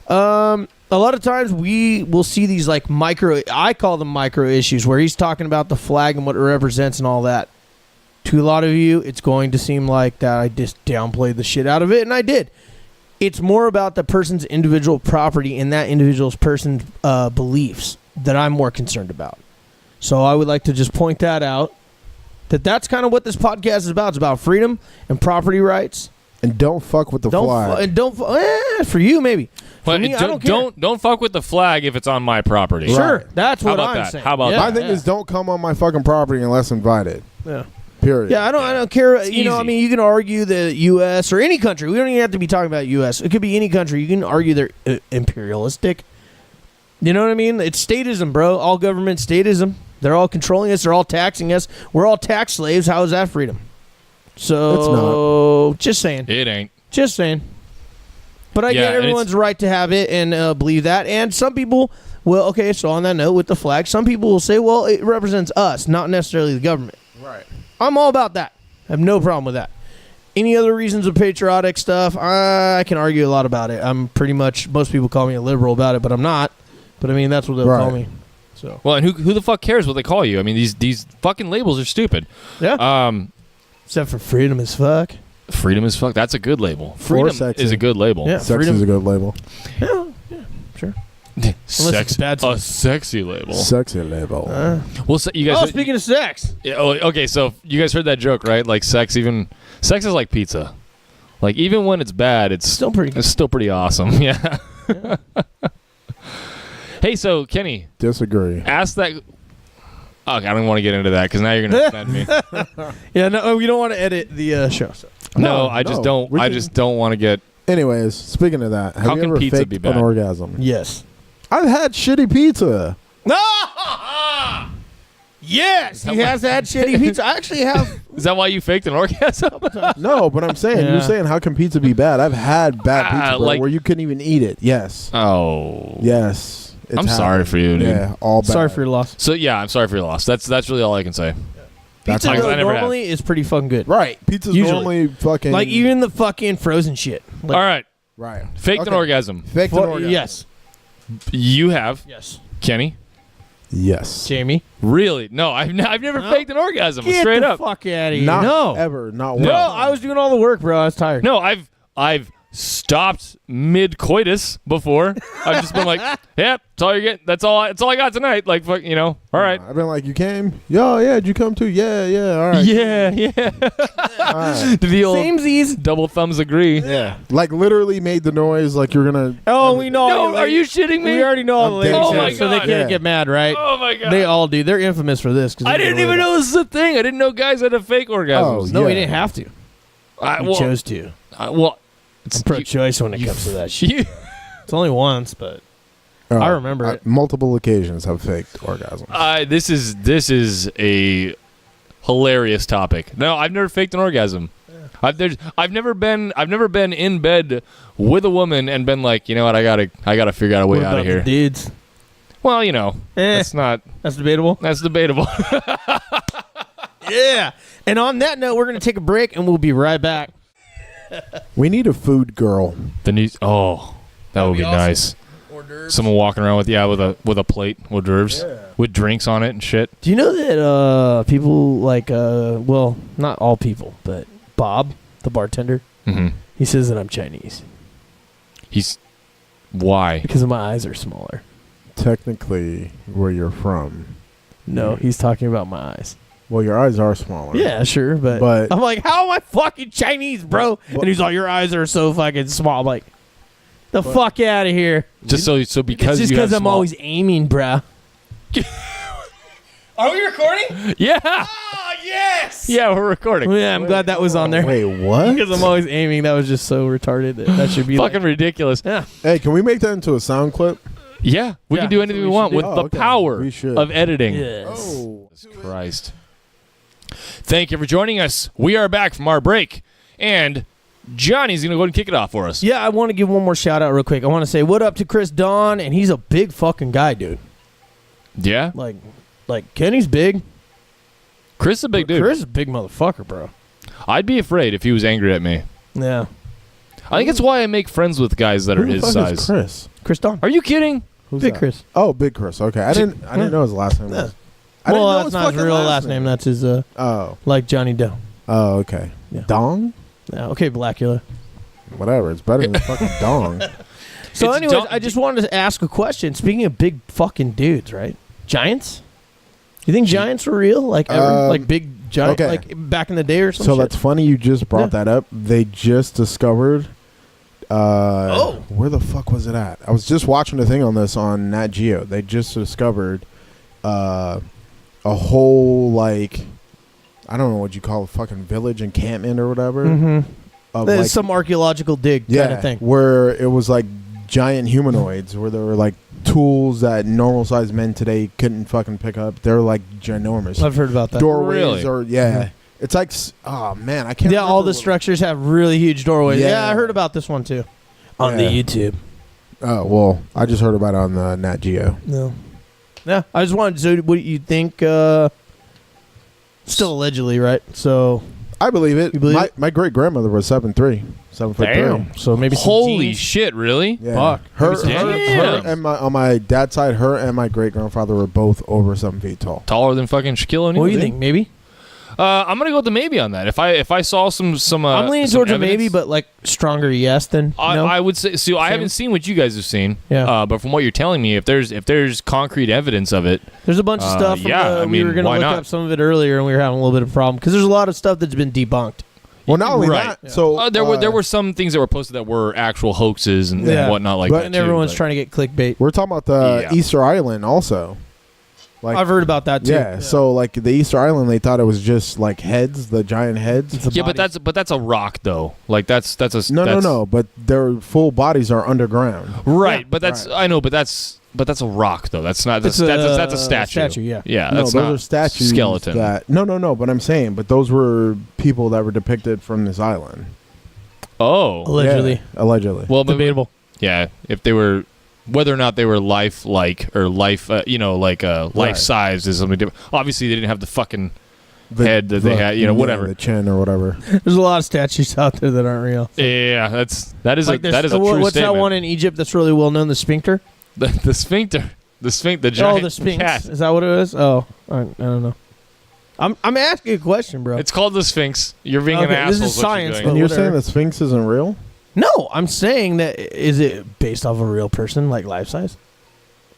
a lot of times we will see these like I call them micro issues, where he's talking about the flag and what it represents and all that. To a lot of you, it's going to seem like that I just downplayed the shit out of it, and I did. It's more about the person's individual property and that individual's person's beliefs that I'm more concerned about. So I would like to just point that out, that's kind of what this podcast is about. It's about freedom and property rights. And don't fuck with the flag. For you, maybe. But me, I don't care. Don't fuck with the flag if it's on my property. Sure, Right. that's what I'm saying. How about My thing is, don't come on my fucking property unless invited. Yeah. Period. Yeah, I don't care. It's you know, easy. I mean, you can argue the U.S. or any country. We don't even have to be talking about U.S. It could be any country. You can argue they're imperialistic. You know what I mean? It's statism, bro. All government statism. They're all controlling us. They're all taxing us. We're all tax slaves. How is that freedom? So, just saying. It ain't. Just saying. But I get everyone's right to have it and believe that. And some people, well, okay, so on that note with the flag, some people will say, well, it represents us, not necessarily the government. Right. I'm all about that. I have no problem with that. Any other reasons of patriotic stuff, I can argue a lot about it. I'm pretty much, most people call me a liberal about it, but I'm not. But I mean, that's what they'll call me. So. Well, and who the fuck cares what they call you? I mean, these fucking labels are stupid. Yeah. Except for freedom as fuck. Freedom as fuck. That's a good label. Freedom is a good label. Yeah, sex is a good label. Yeah, sure. A sexy label. Sexy label. Well, so you guys. Speaking of sex. Yeah, okay, so you guys heard that joke, right? Like sex is like pizza. Like even when it's bad, it's still pretty good. It's still pretty awesome. Yeah. Hey, so Kenny. Disagree. Ask that. Okay, I don't want to get into that because now you're gonna offend me. Yeah, no, we don't want to edit the show. So. No, I just don't. I just don't want to get. Anyways, speaking of that, have you ever faked an orgasm? Yes. I've had shitty pizza. Yes, he has had shitty pizza. I actually have. Is that why you faked an orgasm? No, but I'm saying, you're saying, how can pizza be bad? I've had bad pizza, bro, like- where you couldn't even eat it. Yes. Oh. Yes. It's I'm sorry for you, dude. Yeah, all bad. Sorry for your loss. So, yeah, I'm sorry for your loss. That's really all I can say. Pizza I never normally is pretty fucking good. Right. Pizza's Usually. normally fucking... Like even the fucking frozen shit. Like, All right. Right. Faked an orgasm. Faked an orgasm. Yes. You have. Yes. Kenny? Yes. Jamie? Really? No, I've never faked an orgasm. Get Straight the up. fuck out of here. Not ever. Not No, once. I was doing all the work, bro. I was tired. No, I've stopped mid coitus before. I've just been like, yeah, that's all you're getting. That's all I got tonight. Like, fuck, all right. I've been like, you came? Yo, yeah, did you come too? Yeah, all right. Yeah. All right. The old Samesies. double thumbs agree. Yeah. Like, literally made the noise like you're going to... Oh, we know. No, are you shitting me? We already know all the I'm dead ladies, serious. so they can't Yeah. get mad, right? Oh my god. They all do. They're infamous for this. I didn't even know this was a thing. I didn't know guys had a fake orgasms. No, we Yeah. didn't have to. We well, chose to. It's I'm pro-choice when it comes to that shit. you, It's only once, but Oh, I remember it. Multiple occasions have faked orgasms. this is a hilarious topic. No, I've never faked an orgasm. I've never been in bed with a woman and been like, you know what, I gotta figure out a way What out of about here. the dudes? Well, That's debatable. that's debatable. Yeah. And on that note, we're going to take a break, and we'll be right back. We need a food girl. That would be awesome. nice. Hors d'oeuvres. Someone walking around with a plate hors d'oeuvres with drinks on it and shit. Do you know that people like, well, not all people, but Bob, the bartender, Mm-hmm. he says that I'm Chinese Why? because my eyes are smaller. Technically, where you're from. No, he's talking about my eyes. Well, your eyes are smaller. Yeah, sure, but I'm like, how am I fucking Chinese, bro? And he's like, your eyes are so fucking small. I'm like, the fuck out of here. Just so because It's just you have because I'm small- always aiming, bruh. Are we recording? Yeah. Oh, yes! Yeah, we're recording. Yeah, I'm glad that was on there. Wait, what? Because I'm always aiming. That was just so retarded that should be Fucking ridiculous. Yeah. Hey, can we make that into a sound clip? Yeah, we Yeah, can do that's anything what we we want should with do. the Oh, okay. power We should. of editing. Yes. Oh. Jesus Christ. Thank you for joining us. We are back from our break, and Johnny's going to go ahead and kick it off for us. Yeah, I want to give one more shout out real quick. I want to say what up to Chris Don, and he's a big fucking guy, dude. Yeah? Like Kenny's big. Chris is a big dude. Chris is a big motherfucker, bro. I'd be afraid if he was angry at me. Yeah. I think it's why I make friends with guys that Who are the his fuck size. is Chris? Chris Don. Are you kidding? Who's Big that? Chris. Oh, Big Chris. Okay, I didn't know his last name. Was. I didn't Well, know that's his not his fucking real last name. That's his, Oh, like Johnny Doe. okay. Yeah. Dong? Yeah, okay, Blackula. Whatever. It's better than fucking dong. So, It's anyways, Don- I just wanted to ask a question. Speaking of big fucking dudes, right? Giants? You think giants were real? Like ever? Like big giant? okay. Like back in the day or something? So that's funny you just brought that up. They just discovered. Where the fuck was it at? I was just watching a thing on this on Nat Geo. They just discovered a whole, like, I don't know what you call a fucking village encampment or whatever. Mm-hmm. Of There's like, some archaeological dig kind of thing. where it was like giant humanoids, where there were like tools that normal sized men today couldn't fucking pick up. They're like ginormous. I've heard about that. Doorways Really? or it's like oh man, I can't. Yeah, all remember the what- structures have really huge doorways. Yeah. Yeah, I heard about this one too. On the Yeah. YouTube. Oh well, I just heard about it on the Nat Geo. No. Yeah, I just wanted to. What do you think? Still allegedly, right? So I believe it. You believe it? My great grandmother was 7'3", 7'3". So maybe some Holy genes. shit, really? Yeah. Fuck. Her Damn. and on my dad's side, her and my great grandfather were both over 7 feet tall. Taller than fucking Shaquille O'Neal? What do you think? Maybe. I'm gonna go with the maybe on that. If I saw some I'm leaning some towards a evidence, maybe, but like stronger yes than no. I would say. So I Same. haven't seen what you guys have seen. Yeah. But from what you're telling me, if there's concrete evidence of it, There's a bunch of stuff. yeah, I we mean, were going to why look not? up some of it earlier, and we were having a little bit of a problem because there's a lot of stuff that's been debunked. Well, not only Right. that, so there were some things that were posted that were actual hoaxes and Yeah. whatnot like But- that. And too, everyone's but- trying to get clickbait. we're talking about the Yeah. Easter Island also. Like, I've heard about that too. yeah, so like the Easter Island, they thought it was just like heads, the giant heads. It's a Yeah, body. but that's a rock though. Like that's a No, but their full bodies are underground. Right, Yeah. but that's Right. I know, but that's But that's a rock, though. That's not. That's a statue. Yeah. Yeah. No, That's those not are statues. skeleton. No. But I'm saying, but those were people that were depicted from this island. Oh. Allegedly. Yeah, allegedly. Well, debatable. Yeah. If they were, whether or not they were life-like or life, life-size is something different. Obviously, they didn't have the fucking head that they had. Whatever. The chin or whatever. There's a lot of statues out there that aren't real. Yeah. That is a true statement. What's that one in Egypt that's really well known? The Sphincter. The Sphincter. The giant the Sphinx. cat. Is that what it is? Oh, I don't know. I'm asking a question, bro. It's called the Sphinx. You're being an asshole. This is science. And you're saying the Sphinx isn't real? No, I'm saying that is it based off a real person, like life size?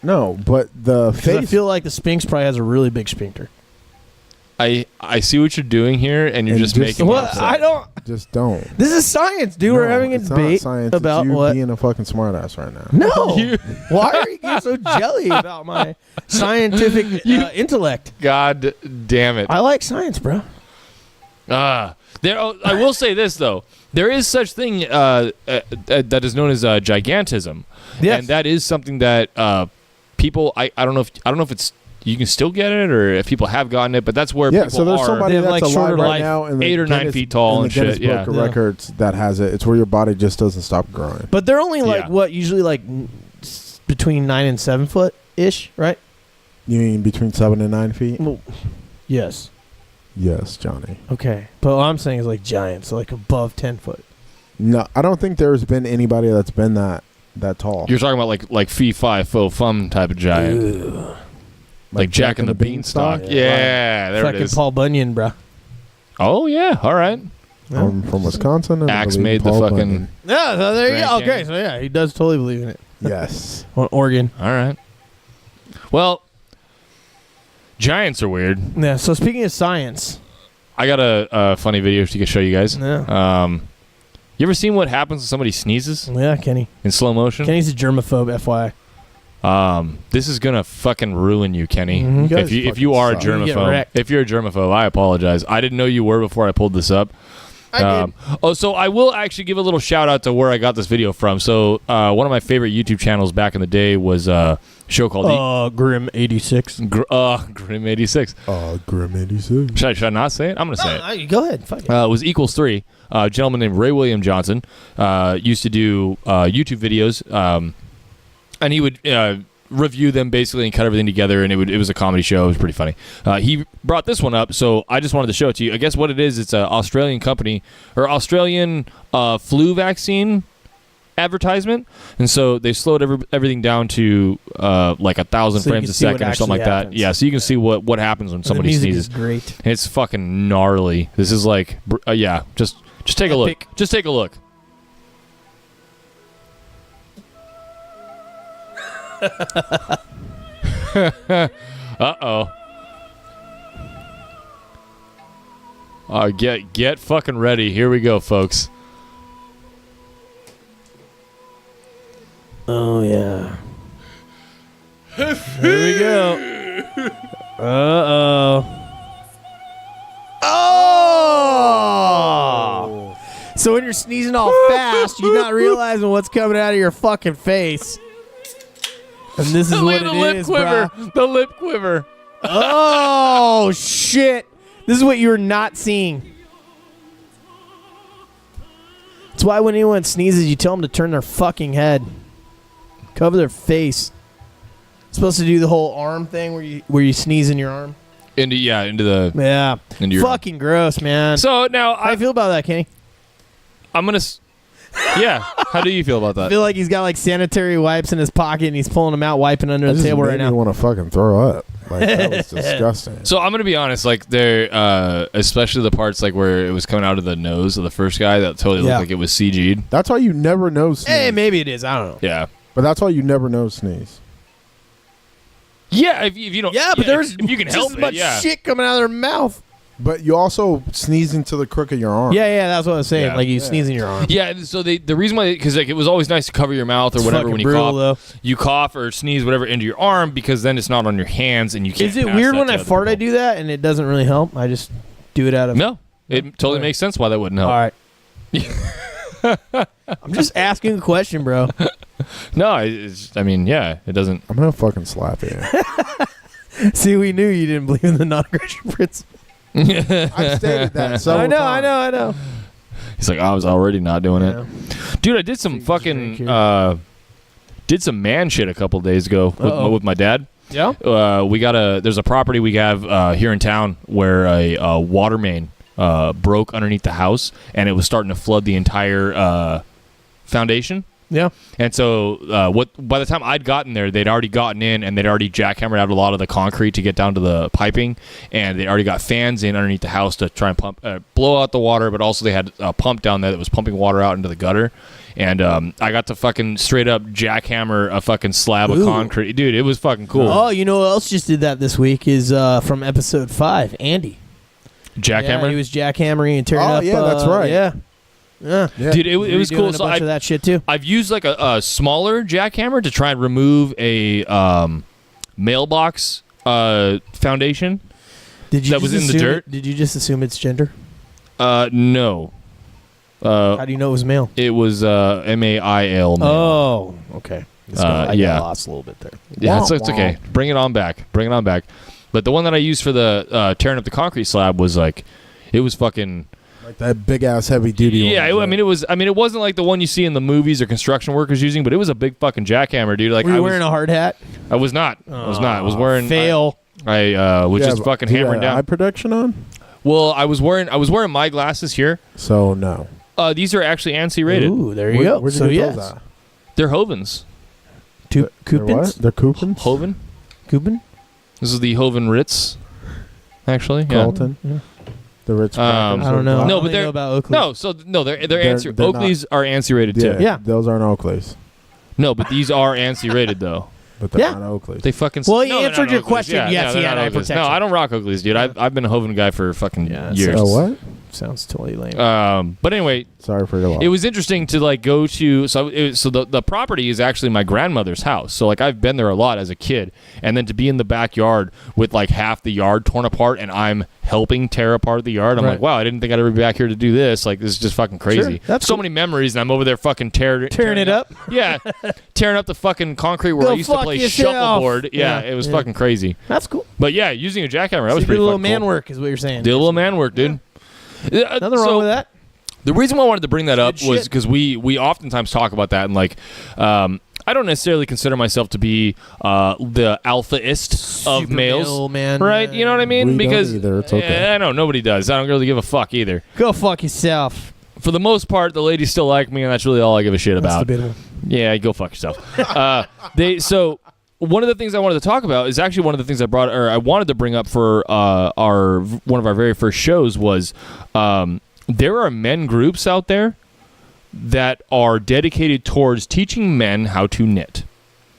No, but the face. I feel like the Sphinx probably has a really big sphincter. I see what you're doing here, and you're just making me upset. I don't. Just don't. This is science, dude. We're having a debate about it's you what. being a fucking smartass right now. No. Why are you getting so jelly about my scientific intellect? God damn it! I like science, bro. I will say this though. There is such thing that is known as gigantism, yes. and that is something that people. I don't know if it's. You can still get it, or if people have gotten it, but that's where people so there's are. somebody that's like alive right now in the 8 or 9 feet tall and shit. Yeah, Book of Records that has it. It's where your body just doesn't stop growing. But they're only usually like between 9 and 7 foot ish, right? You mean between 7 and 9 feet? Well, yes. Yes, Johnny. Okay, but what I'm saying is like giants, so like above 10 foot. No, I don't think there's been anybody that's been that tall. You're talking about like fee fi fo fum type of giant. Ugh. Like Jack and the Beanstalk. Yeah, there fucking it is. Paul Bunyan, bro. Oh yeah, all right. I'm from Wisconsin. And Axe I believe made Paul the fucking. Bunyan. Yeah, so there you Grand go. Okay, Canyon. so yeah, he does totally believe in it. Yes. Oregon. All right. Well, giants are weird. Yeah. So speaking of science, I got a funny video to show you guys. Yeah. You ever seen what happens when somebody sneezes Yeah, Kenny. in slow motion? Kenny's a germaphobe, FYI. This is gonna fucking ruin you, Kenny. Mhm. You If you are a suck. You get germaphobe, wrecked. if you're a germaphobe, I apologize. I didn't know you were before I pulled this up. I did. So I will actually give a little shout out to where I got this video from. So one of my favorite YouTube channels back in the day was a show called Grim 86. Grim 86. Grim 86. Should I not say it? I'm gonna say it. Go ahead. Fuck it. It was Equals 3. A gentleman named Ray William Johnson used to do YouTube videos, and he would review them basically and cut everything together, and it was a comedy show. It was pretty funny. He brought this one up, so I just wanted to show it to you. I guess what it is, it's an Australian company or Australian flu vaccine advertisement, and so they slowed everything down to like 1,000 frames a second or something like that. Yeah, so you can see what happens when somebody the music sneezes. is great. It's fucking gnarly. This is like just take a look. Just take a look. Uh-oh. Get fucking ready. Here we go, folks. Oh, yeah. Here we go. Uh-oh. Oh! So when you're sneezing all fast, you're not realizing what's coming out of your fucking face. And this is what it is, bro. The lip quiver. Oh, shit. This is what you're not seeing. That's why when anyone sneezes, you tell them to turn their fucking head. Cover their face. It's supposed to do the whole arm thing where you sneeze in your arm. Into the Into your fucking gross, man. So now how do you feel about that, Kenny? I'm gonna. Yeah. How do you feel about that? I feel like he's got like sanitary wipes in his pocket and he's pulling them out, wiping under the table right now. I want to fucking throw up. Like that was disgusting. So I'm gonna be honest, like there, especially the parts like where it was coming out of the nose of the first guy, that totally looked like it was CG'd. That's why you never know sneeze. Hey, maybe it is. I don't know. Yeah. But that's why you never know sneeze. Yeah, if you don't. Yeah, but there's if you can help just as much it, shit coming out of their mouth. But you also sneeze into the crook of your arm. Yeah, that's what I was saying. Yeah. Like you sneeze in your arm. Yeah, so the reason why, because like it was always nice to cover your mouth or whatever when you brutal, cough. You cough or sneeze whatever into your arm because then it's not on your hands and you can't. Is it pass weird that when to I other fart? people. I do that and it doesn't really help. I just do it out of No, it totally makes sense why that wouldn't help. All right. I'm just asking a question, bro. No, I mean, yeah, it doesn't. I'm gonna fucking slap you. See, we knew you didn't believe in the non-aggression principle. I've stated that several times. I know. He's like, I was already not doing it. Dude, I did some fucking, did some man shit a couple days ago with my dad. Yeah? There's a property we have here in town where a water main broke underneath the house, and it was starting to flood the entire foundation. Yeah. And so by the time I'd gotten there, they'd already gotten in and they'd already jackhammered out a lot of the concrete to get down to the piping, and they already got fans in underneath the house to try and blow out the water, but also they had a pump down there that was pumping water out into the gutter. And I got to fucking straight up jackhammer a fucking slab of concrete. Dude, it was fucking cool. Oh, you know what else just did that this week is from episode 5, Andy. Jackhammer? Yeah, he was jackhammering and tearing up. Oh, yeah, that's right. Yeah. Dude, it was cool. So of that shit too. I've used like a smaller jackhammer to try and remove a mailbox foundation that was in the dirt. Did you just assume it's gender? No. How do you know it was male? It was MAIL. Male. Oh, okay. I got lost a little bit there. Yeah, so it's okay. Bring it on back. But the one that I used for the tearing up the concrete slab was like, it was fucking. Like that big ass heavy duty. Yeah, it wasn't like the one you see in the movies or construction workers using, but it was a big fucking jackhammer, dude. Like, were you wearing a hard hat? I was not. I was wearing. Fail. I was just fucking hammering down. Eye protection on? Well, I was wearing my glasses here. So no. These are actually ANSI rated. Ooh, there you go. So yes, they're Hovens. Coupons? They're Coupons? Hoven. Coupon? This is the Hoven Ritz. Actually, Carlton. Yeah. The Ritz. I don't know. No, but they're about Oakley. They're ANSI. Oakley's are ANSI rated too. Yeah, those aren't Oakleys. No, but these are ANSI rated though. But they're not Oakleys. They fucking. Well, he answered your question. Yes, he had eye protection. No, I don't rock Oakleys, dude. I've been a Hoven guy for fucking years. So what? Sounds totally lame. But anyway, sorry for your loss. It was interesting to like go to. So the property is actually my grandmother's house. So like I've been there a lot as a kid, and then to be in the backyard with like half the yard torn apart, and I'm helping tear apart the yard. I'm like, wow, I didn't think I'd ever be back here to do this. Like this is just fucking crazy. Sure, that's so many memories, and I'm over there fucking tearing it up. Yeah, tearing up the fucking concrete where I used to play shuffleboard. Yeah, it was fucking crazy. That's cool. But yeah, using a jackhammer, that was pretty. Did a little man man work, is what you're saying. Did a little man work, dude. Nothing wrong with that. The reason why I wanted to bring that up was because we oftentimes talk about that, and like I don't necessarily consider myself to be the alphaist of males, man, right? You know what I mean? Because don't either. It's okay. I know nobody does. I don't really give a fuck either. Go fuck yourself. For the most part, the ladies still like me, and that's really all I give a shit about. That's debatable. Yeah, go fuck yourself. So one of the things I wanted to talk about is actually one of the things I wanted to bring up for one of our very first shows was there are men groups out there that are dedicated towards teaching men how to knit.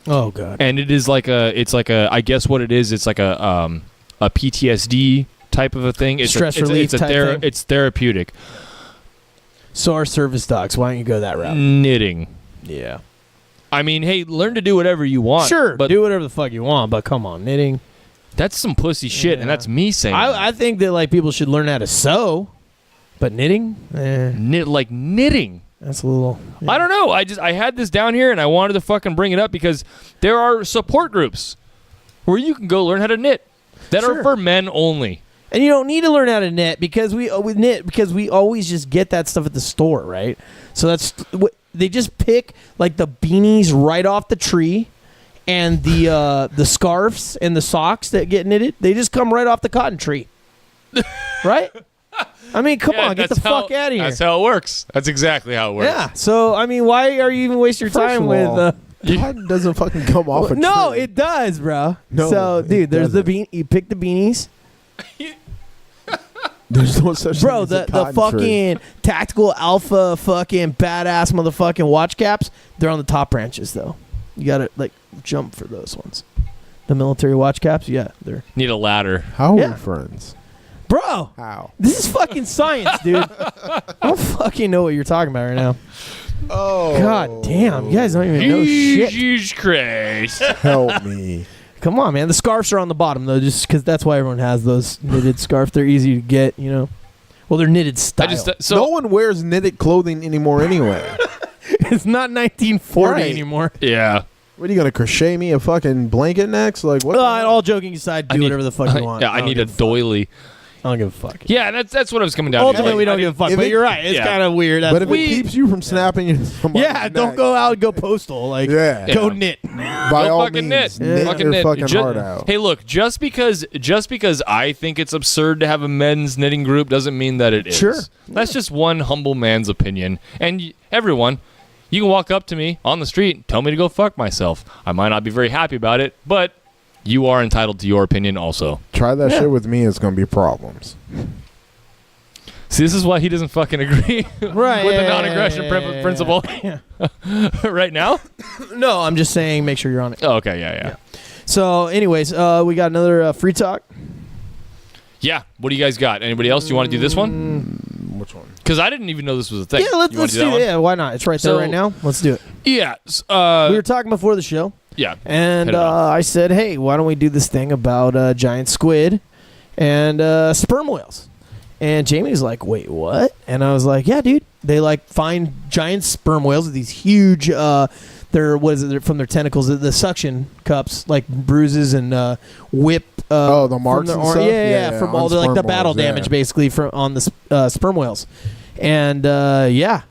Oh god. And it is I guess what it is, it's like a PTSD type of a thing. It's stress relief type thing. It's therapeutic. So our service dogs, why don't you go that route? Knitting. Yeah. I mean, hey, learn to do whatever you want. Sure, but do whatever the fuck you want, but come on, knitting. That's some pussy shit, and that's me saying I think that like people should learn how to sew, but knitting? Knitting. That's a little... Yeah. I don't know. I had this down here, and I wanted to fucking bring it up because there are support groups where you can go learn how to knit that are for men only. And you don't need to learn how to knit because we always just get that stuff at the store, right? So that's they just pick like the beanies right off the tree, and the scarves and the socks that get knitted, they just come right off the cotton tree, right? I mean, come on, get the fuck out of here. That's how it works. That's exactly how it works. Yeah. So I mean, why are you even wasting your time with? Cotton doesn't fucking come off a tree. No, it does, bro. No, so dude, there's the bean. You pick the beanies. There's no such bro, thing as the fucking tree. tactical alpha fucking badass motherfucking watch caps, they're on the top branches though. You gotta like jump for those ones. The military watch caps, yeah, they're need a ladder. How are we friends? Bro, how? This is fucking science, dude. I don't fucking know what you're talking about right now. Oh, god damn, you guys don't even know shit. Jesus Christ. Help me. Come on, man. The scarves are on the bottom, though, just because that's why everyone has those knitted scarves. They're easy to get, you know. Well, they're knitted style. No one wears knitted clothing anymore anyway. It's not 1940 Right. anymore. Yeah. What are you gonna crochet me a fucking blanket next? Like what? All joking aside, do whatever the fuck you want. Yeah, I need a doily. I don't give a fuck. Yeah, that's what I was coming down Ultimately, to. we don't give a fuck. But you're right. It's kind of weird. But if it keeps you from snapping your don't go out and go postal. Like, go knit. By go all fucking means, knit. Fucking your fucking heart out. Hey, look, just because I think it's absurd to have a men's knitting group doesn't mean that it is. Sure. That's just one humble man's opinion. And everyone, you can walk up to me on the street, tell me to go fuck myself. I might not be very happy about it, but you are entitled to your opinion also. Try that shit with me, it's going to be problems. See, this is why he doesn't fucking agree Right, with the non-aggression principle. Right now? No, I'm just saying make sure you're on it. Oh, okay, yeah. So, anyways, we got another free talk. Yeah, what do you guys got? Anybody else? Do you want to do this one? Which one? Because I didn't even know this was a thing. Yeah, let's do it. Yeah, why not? It's right there right now. Let's do it. Yeah. We were talking before the show. Yeah. And I said, hey, why don't we do this thing about giant squid and sperm whales? And Jamie's like, wait, what? And I was like, yeah, dude. They like find giant sperm whales with these huge, they're from their tentacles, the suction cups, like bruises and whip. The marks and stuff? Yeah, from all the like the battle damage basically from on the sperm whales. And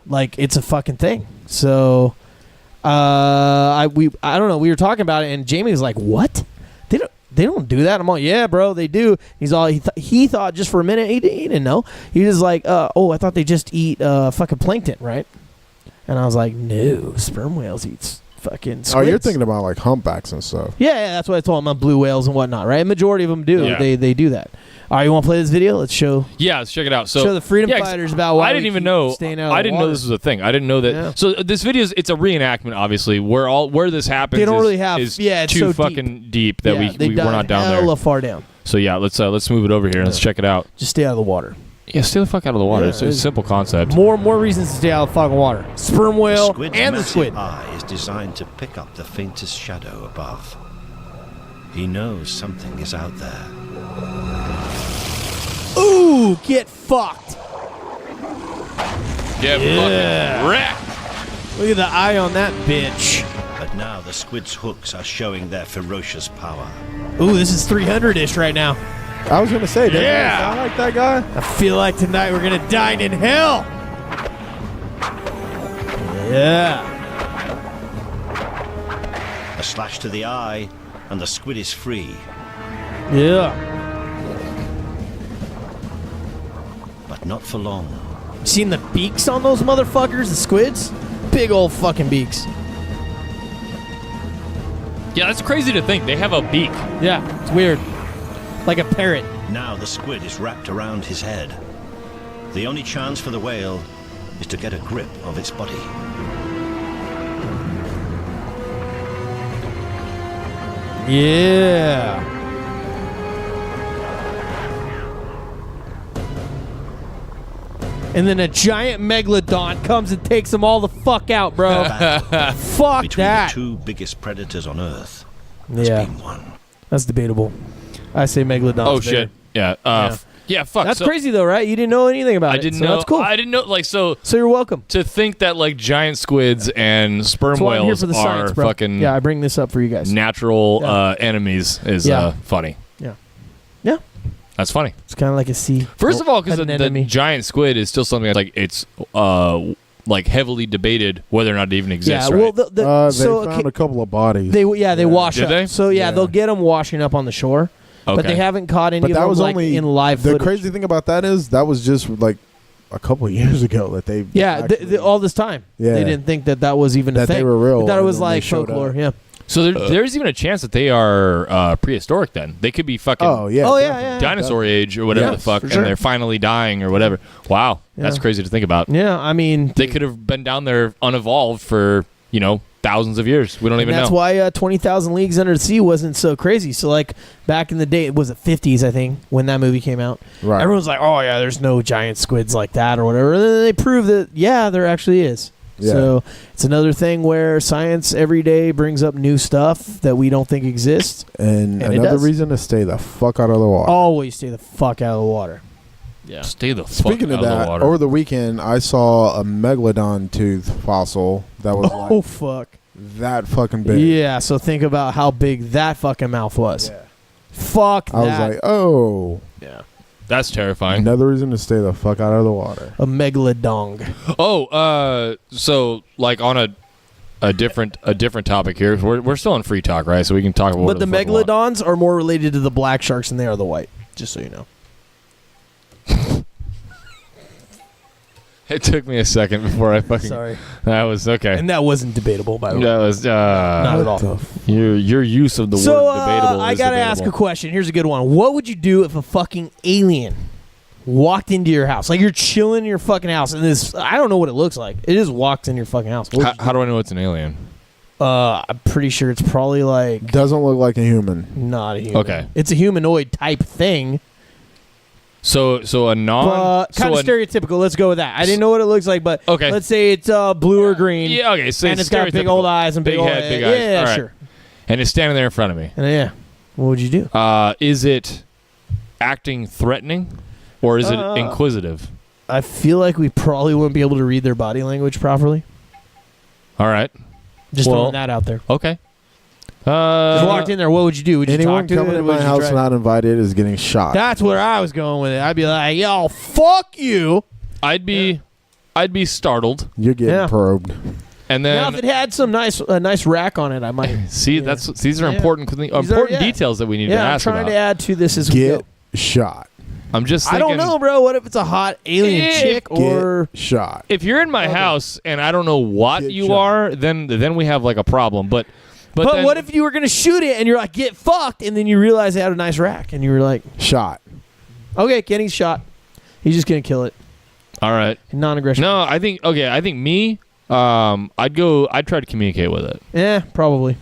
like it's a fucking thing. So I don't know. We were talking about it, and Jamie was like, what? They don't do that. I'm all, yeah, bro, they do. He's all, he thought just for a minute, he didn't know. He was like, I thought they just eat fucking plankton, right? And I was like, no, sperm whales eat fucking squids. Oh, you're thinking about like humpbacks and stuff. Yeah, that's what I told him, on blue whales and whatnot, right? Majority of them do. Yeah. They do that. All right, you want to play this video? Let's show. Yeah, let's check it out. So show the freedom fighters about why I didn't even know. Staying out I of didn't the know this was a thing. I didn't know that. Yeah. So this video it's a reenactment, obviously. Where this happens, They don't really have. is It's too so fucking deep that we're not down hella there. far down. So yeah, let's move it over here and let's check it out. Just stay out of the water. Yeah, stay the fuck out of the water. Yeah, it's a simple concept. More reasons to stay out of the fucking water. Sperm whale and the squid. Eye is designed to pick up the faintest shadow above. He knows something is out there. Ooh, get fucked. Get fucking wrecked. Look at the eye on that bitch. But now the squid's hooks are showing their ferocious power. Ooh, this is 300-ish right now. I was going to say, doesn't it Yeah. sound like that guy? I feel like tonight we're going to dine in hell. Yeah. A slash to the eye, and the squid is free. Yeah. But not for long. Seen the beaks on those motherfuckers, the squids? Big old fucking beaks. Yeah, that's crazy to think. They have a beak. Yeah, it's weird. Like a parrot. Now the squid is wrapped around his head. The only chance for the whale is to get a grip of its body. Yeah. And then a giant megalodon comes and takes them all the fuck out, bro. Fuck Between that. the two biggest predators on Earth, has been won. That's debatable. I say megalodon. Oh shit. Yeah. Yeah. Fuck. That's crazy though, right? You didn't know anything about it. I didn't so know. That's cool. I didn't know. Like so. So you're welcome. To think that like giant squids and sperm That's why I'm here whales for the science, are bro. fucking Yeah, I bring this up for you guys. natural enemies is funny. Yeah. Yeah. That's funny. It's kind of like a sea. First of all, because an the enemy. giant squid is still something that's like it's like heavily debated whether or not it even exists. Yeah. Right? Well, They so found a couple of bodies. they wash Did up. they? So Yeah. they'll get them washing up on the shore, but Okay. they haven't caught any but of that them was like only in live The footage. crazy thing about that is that was just like a couple of years ago that they all this time. Yeah. They didn't think that was even a That thing. they were real, They thought it and was then they like showed folklore. up. Yeah. So there's even a chance that they are prehistoric. Then they could be fucking Oh yeah. dinosaur age or whatever Yeah, the fuck, for and sure. they're finally dying or whatever. Wow, that's Yeah. crazy to think about. Yeah. I mean, They could have been down there unevolved for thousands of years. We don't even that's know. why 20,000 Leagues Under the Sea wasn't so crazy. So like back in the day, it was the 50s, I think, when that movie came out. Right. Everyone's like, "Oh yeah, there's no giant squids like that or whatever." And then they proved that there actually is. Yeah. So it's another thing where science every day brings up new stuff that we don't think exists. And it another does. reason to stay the fuck out of the water. Always stay the fuck out of the water. Yeah. Stay the fuck Speaking out of of that, the water. over the weekend I saw a megalodon tooth fossil that was like fuck. that fucking big. Yeah, so think about how big that fucking mouth was. Yeah. Fuck I was that. like, oh, Yeah. That's terrifying. another reason to stay the fuck out of the water. A megalodon. Oh, so like on a different topic here. We're still on free talk, right? So we can talk about. But the megalodons are more related to the black sharks than they are the white. Just so you know. It took me a second before I fucking. Sorry. That was okay. And that wasn't debatable, by the way. That was Not at all. your use of the word debatable. I is gotta debatable. ask a question. Here's a good one. What would you do if a fucking alien walked into your house? Like you're chilling in your fucking house, and this I don't know what it looks like. It just walks in your fucking house. How do I know it's an alien? I'm pretty sure it's probably like Doesn't look like a human. not a human. Okay. It's a humanoid type thing. So a non Kind of stereotypical. Let's go with that. I didn't know what it looks like, but Okay. let's say it's blue or green. Yeah, okay. So and it's got big old eyes and big old head, big eyes. Yeah, All right. sure. And it's standing there in front of me. And yeah. What would you do? Is it acting threatening, or is it Uh, inquisitive? I feel like we probably wouldn't be able to read their body language properly. All right. Just Well, throwing that out there. Okay. Just walked in there. What would you do? Would you Anyone talk to coming it? to Would my you house try- not invited is getting shot. That's where I was going with it. I'd be like, yo, fuck you. I'd be startled, You're getting Yeah. probed. and Now, then if it had some nice rack on it, I might. see these are Yeah. important yeah. details that we need to Yeah, I'm ask trying about. to add to this as we Get go. shot. I'm just I thinking, don't know, bro. What if it's a hot alien If- chick or. Get shot. if you're in my house and I don't know what Get you shot. are, then we have like a problem. But But then, what if you were going to shoot it and you're like, get fucked, and then you realize it had a nice rack, and you were like, Shot. okay, Kenny's shot. He's just going to kill it. all right? Non-aggression. No, I think me. I'd try to communicate with it. Yeah, probably.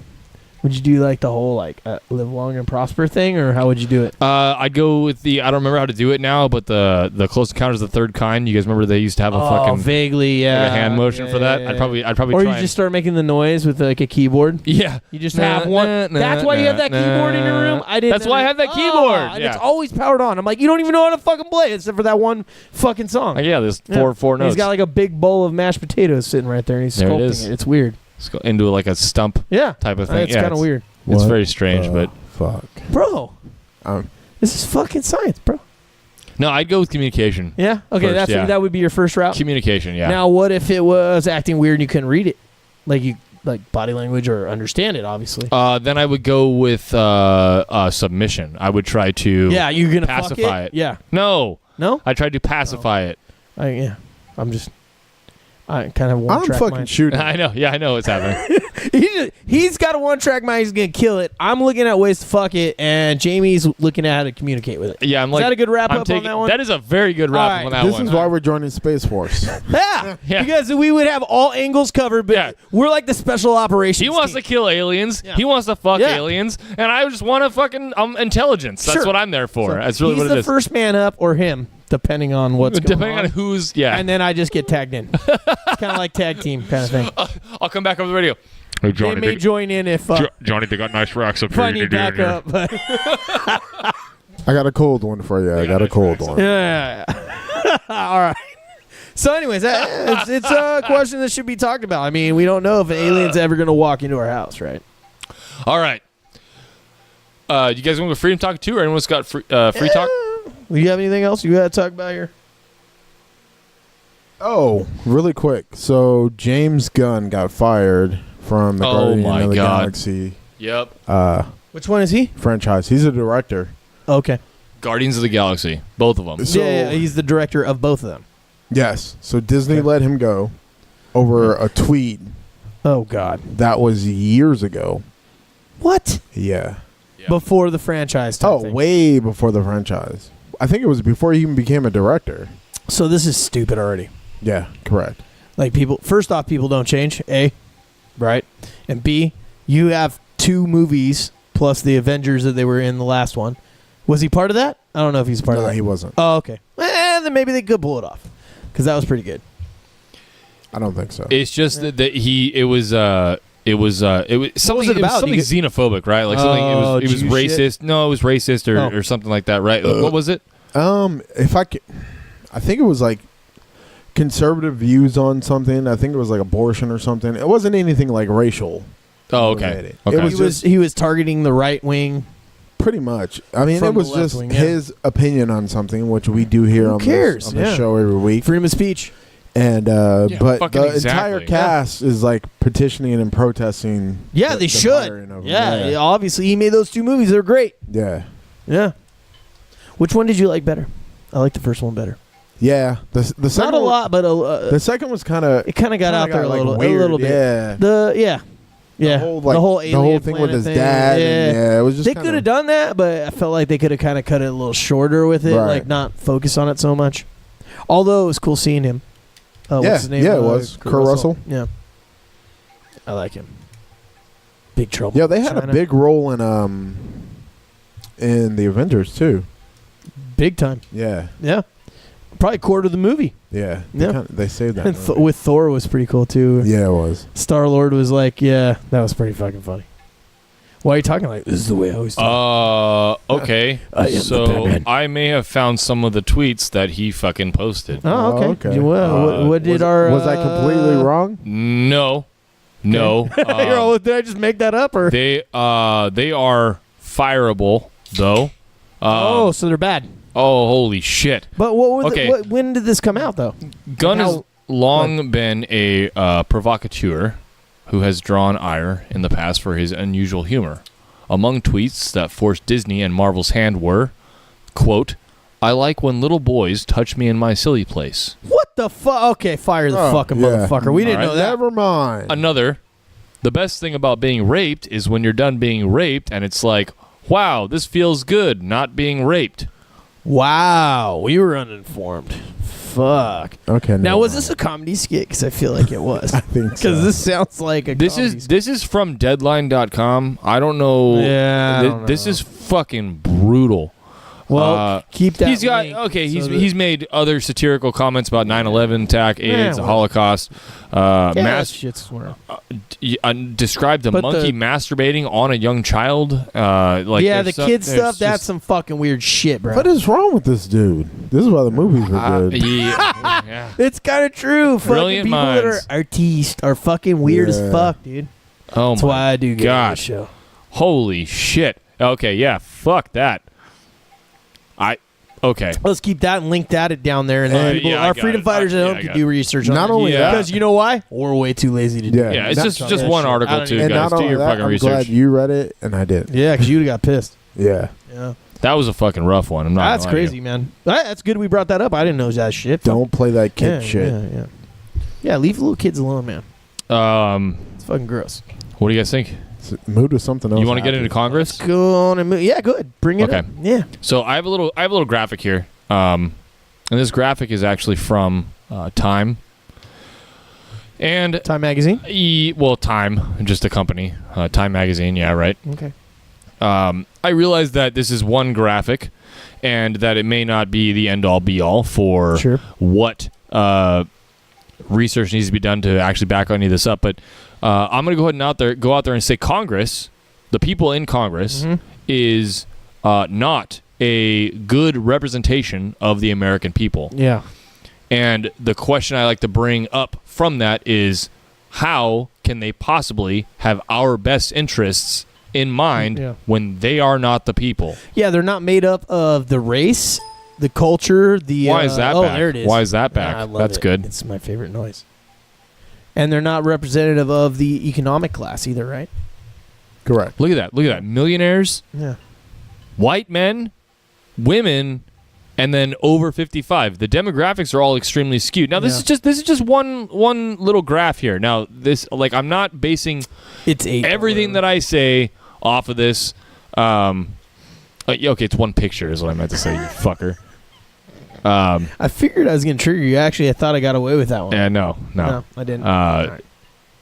Would you do like the whole like live long and prosper thing, or how would you do it? I'd go with I don't remember how to do it now, but the Close Encounters of the Third Kind. You guys remember they used to have a fucking vaguely, like yeah, a hand motion for that. yeah, I'd probably or try you just start making the noise with like a keyboard. yeah. You just have one. That's why you have that keyboard in your room. I didn't. That's why I have that keyboard. And Yeah. it's always powered on. I'm like, you don't even know how to fucking play it except for that one fucking song. Yeah, there's Yeah. four And notes. he's got like a big bowl of mashed potatoes sitting right there, and he's There it sculpting is. it. It's weird. Let's go into like a stump Yeah, type of thing. it's Yeah, kind of weird, It's What very strange, but fuck. bro. Um, This is fucking science, bro. no, I'd go with communication. Yeah. Okay, First, yeah. that would be your first route. Communication, yeah. Now, what if it was acting weird and you couldn't read it, like body language or understand it? Obviously. Then I would go with submission. I would try to Yeah, you're gonna pacify fuck it. Yeah. No, No. I tried to pacify it. I kind of one I'm track fucking mind. shooting. I know. Yeah, I know what's happening. He's got a one track mind. He's gonna kill it. I'm looking at ways to fuck it, and Jamie's looking at how to communicate with it. Yeah, I'm Is like. that a good wrap I'm up on that one? That is a very good wrap All up on right. that This one. is why we're joining Space Force. Yeah, Yeah. because we would have all angles covered, but Yeah. we're like the special operations. He wants team. to kill aliens. Yeah. He wants to fuck Yeah. aliens, and I just want to fucking intelligence. That's Sure. what I'm there for. So That's really he's what it the is. first man up or him, depending on what's Depending going on on. who's, yeah. And then I just get tagged in. It's kind of like tag team kind of thing. I'll come back over the radio. Hey, They may join in if Johnny, they got nice racks up if I need backup. But I got a cold one for you. I got a cold one. yeah. All right. So, anyways, it's a question that should be talked about. I mean, we don't know if an alien's ever going to walk into our house, right? All right. You guys want to go Freedom Talk too, or anyone's got free talk? Do you have anything else you got to talk about here? Oh, really quick. So James Gunn got fired from the Guardian my of the God. Galaxy Yep. Which one is he? franchise. He's a director. Okay. Guardians of the Galaxy, both of them. So yeah, he's the director of both of them. yes. So Disney let him go over a tweet Oh, God. that was years ago. What? Yeah. Before the franchise type Oh, thing. way before the franchise. I think it was before he even became a director. So this is stupid already. Yeah, correct. Like, people, first off, people don't change, A, right? And B, you have 2 movies plus the Avengers that they were in the last one. Was he part of that? I don't know if he's part of No, that. he wasn't. Oh, okay. Then maybe they could pull it off because that was pretty good. I don't think so. It's just that it was something it about? something xenophobic, right? Like something Oh, it was Jew racist. shit? No, it was racist or something like that, right? What was it? If I could, I think it was like conservative views on something. I think it was like abortion or something. It wasn't anything like racial. Oh, okay. It was he was targeting the right wing. Pretty much. I mean, it was just wing, his opinion on something, which we do here on this show every week. Freedom of speech. And but the entire cast is like petitioning and protesting. Yeah, they should. Yeah, obviously he made those 2 movies. They're great. Yeah. Yeah. Which one did you like better? I like the first one better. Yeah, the second not a lot, but the second was kind of got out there like a little bit. Yeah. The whole thing with his dad. Yeah. It was just they could have done that, but I felt like they could have kind of cut it a little shorter with it, like not focus on it so much. Although it was cool seeing him. What's his name? Yeah, it was Kurt Russell. Yeah, I like him. Big Trouble. Yeah, they had a big role in the Avengers too. Big time. Yeah. Yeah. Probably quarter of the movie. Yeah. They saved that. And with Thor was pretty cool too. Yeah, it was. Star-Lord was like, that was pretty fucking funny. Why are you talking like this? Is the way I always talk. Okay. So I may have found some of the tweets that he fucking posted. Oh, okay. Well, what did was I completely wrong? No. Did I just make that up or they are fireable though. So they're bad. Oh, holy shit! But when did this come out though? Gunn has long been a provocateur who has drawn ire in the past for his unusual humor. Among tweets that forced Disney and Marvel's hand were, quote, "I like when little boys touch me in my silly place." What the fuck? Okay, fire the fucking motherfucker. We didn't know that. Never mind. Another, the best thing about being raped is when you're done being raped and it's like, wow, this feels good, not being raped. Wow, we were uninformed. Fuck. Okay. Now, was this a comedy skit? Because I feel like it was. I think so. Because this sounds like a comedy skit. This is from Deadline.com. I don't know. Yeah. This is fucking brutal. Well, keep that. He's got he's made other satirical comments about 9/11 attack, AIDS, the Holocaust. Described the monkey masturbating on a young child. The kid stuff. That's some fucking weird shit, bro. What is wrong with this dude? This is why the movies are good. Yeah. It's kind of true. Brilliant fucking people minds. that are artistes are fucking weird as fuck, dude. Oh that's why I do get this show. Holy shit. Okay, yeah. Fuck that. Okay. Let's keep that and link that down there, and then our freedom fighters at home can do research on it. Not only that, because you know why? We're way too lazy to do it. Yeah, it's just one article too, and guys. Do your fucking research. I'm glad you read it and I did. Yeah, because you would have got pissed. Yeah. That was a fucking rough one. I'm not. That's crazy, man. That's good we brought that up. I didn't know that shit. Don't play that kid shit. Yeah, leave little kids alone, man. It's fucking gross. What do you guys think? Move to something else. You want to get into Congress? Let's go on and move. Yeah, good. Bring it up. Yeah. So I have a little graphic here. And this graphic is actually from Time. And Time Magazine? Time, just a company. Time Magazine, yeah, right. Okay. I realize that this is one graphic and that it may not be the end-all, be-all for what research needs to be done to actually back any of this up. But I'm going to go ahead and go out there and say Congress, the people in Congress, is not a good representation of the American people. Yeah. And the question I like to bring up from that is, how can they possibly have our best interests in mind when they are not the people? Yeah, they're not made up of the race, the culture, the... Why is that back? There it is. Why is that back? I love That's good. It's my favorite noise. And they're not representative of the economic class either, right? Correct. Look at that. Millionaires, white men, women, and then over 55. The demographics are all extremely skewed. Now this is just one little graph here. Now this, like, I'm not basing everything that I say off of this. Okay, it's one picture is what I meant to say, you fucker. I figured I was going to trigger you. Actually, I thought I got away with that one. Yeah, no, I didn't. Right.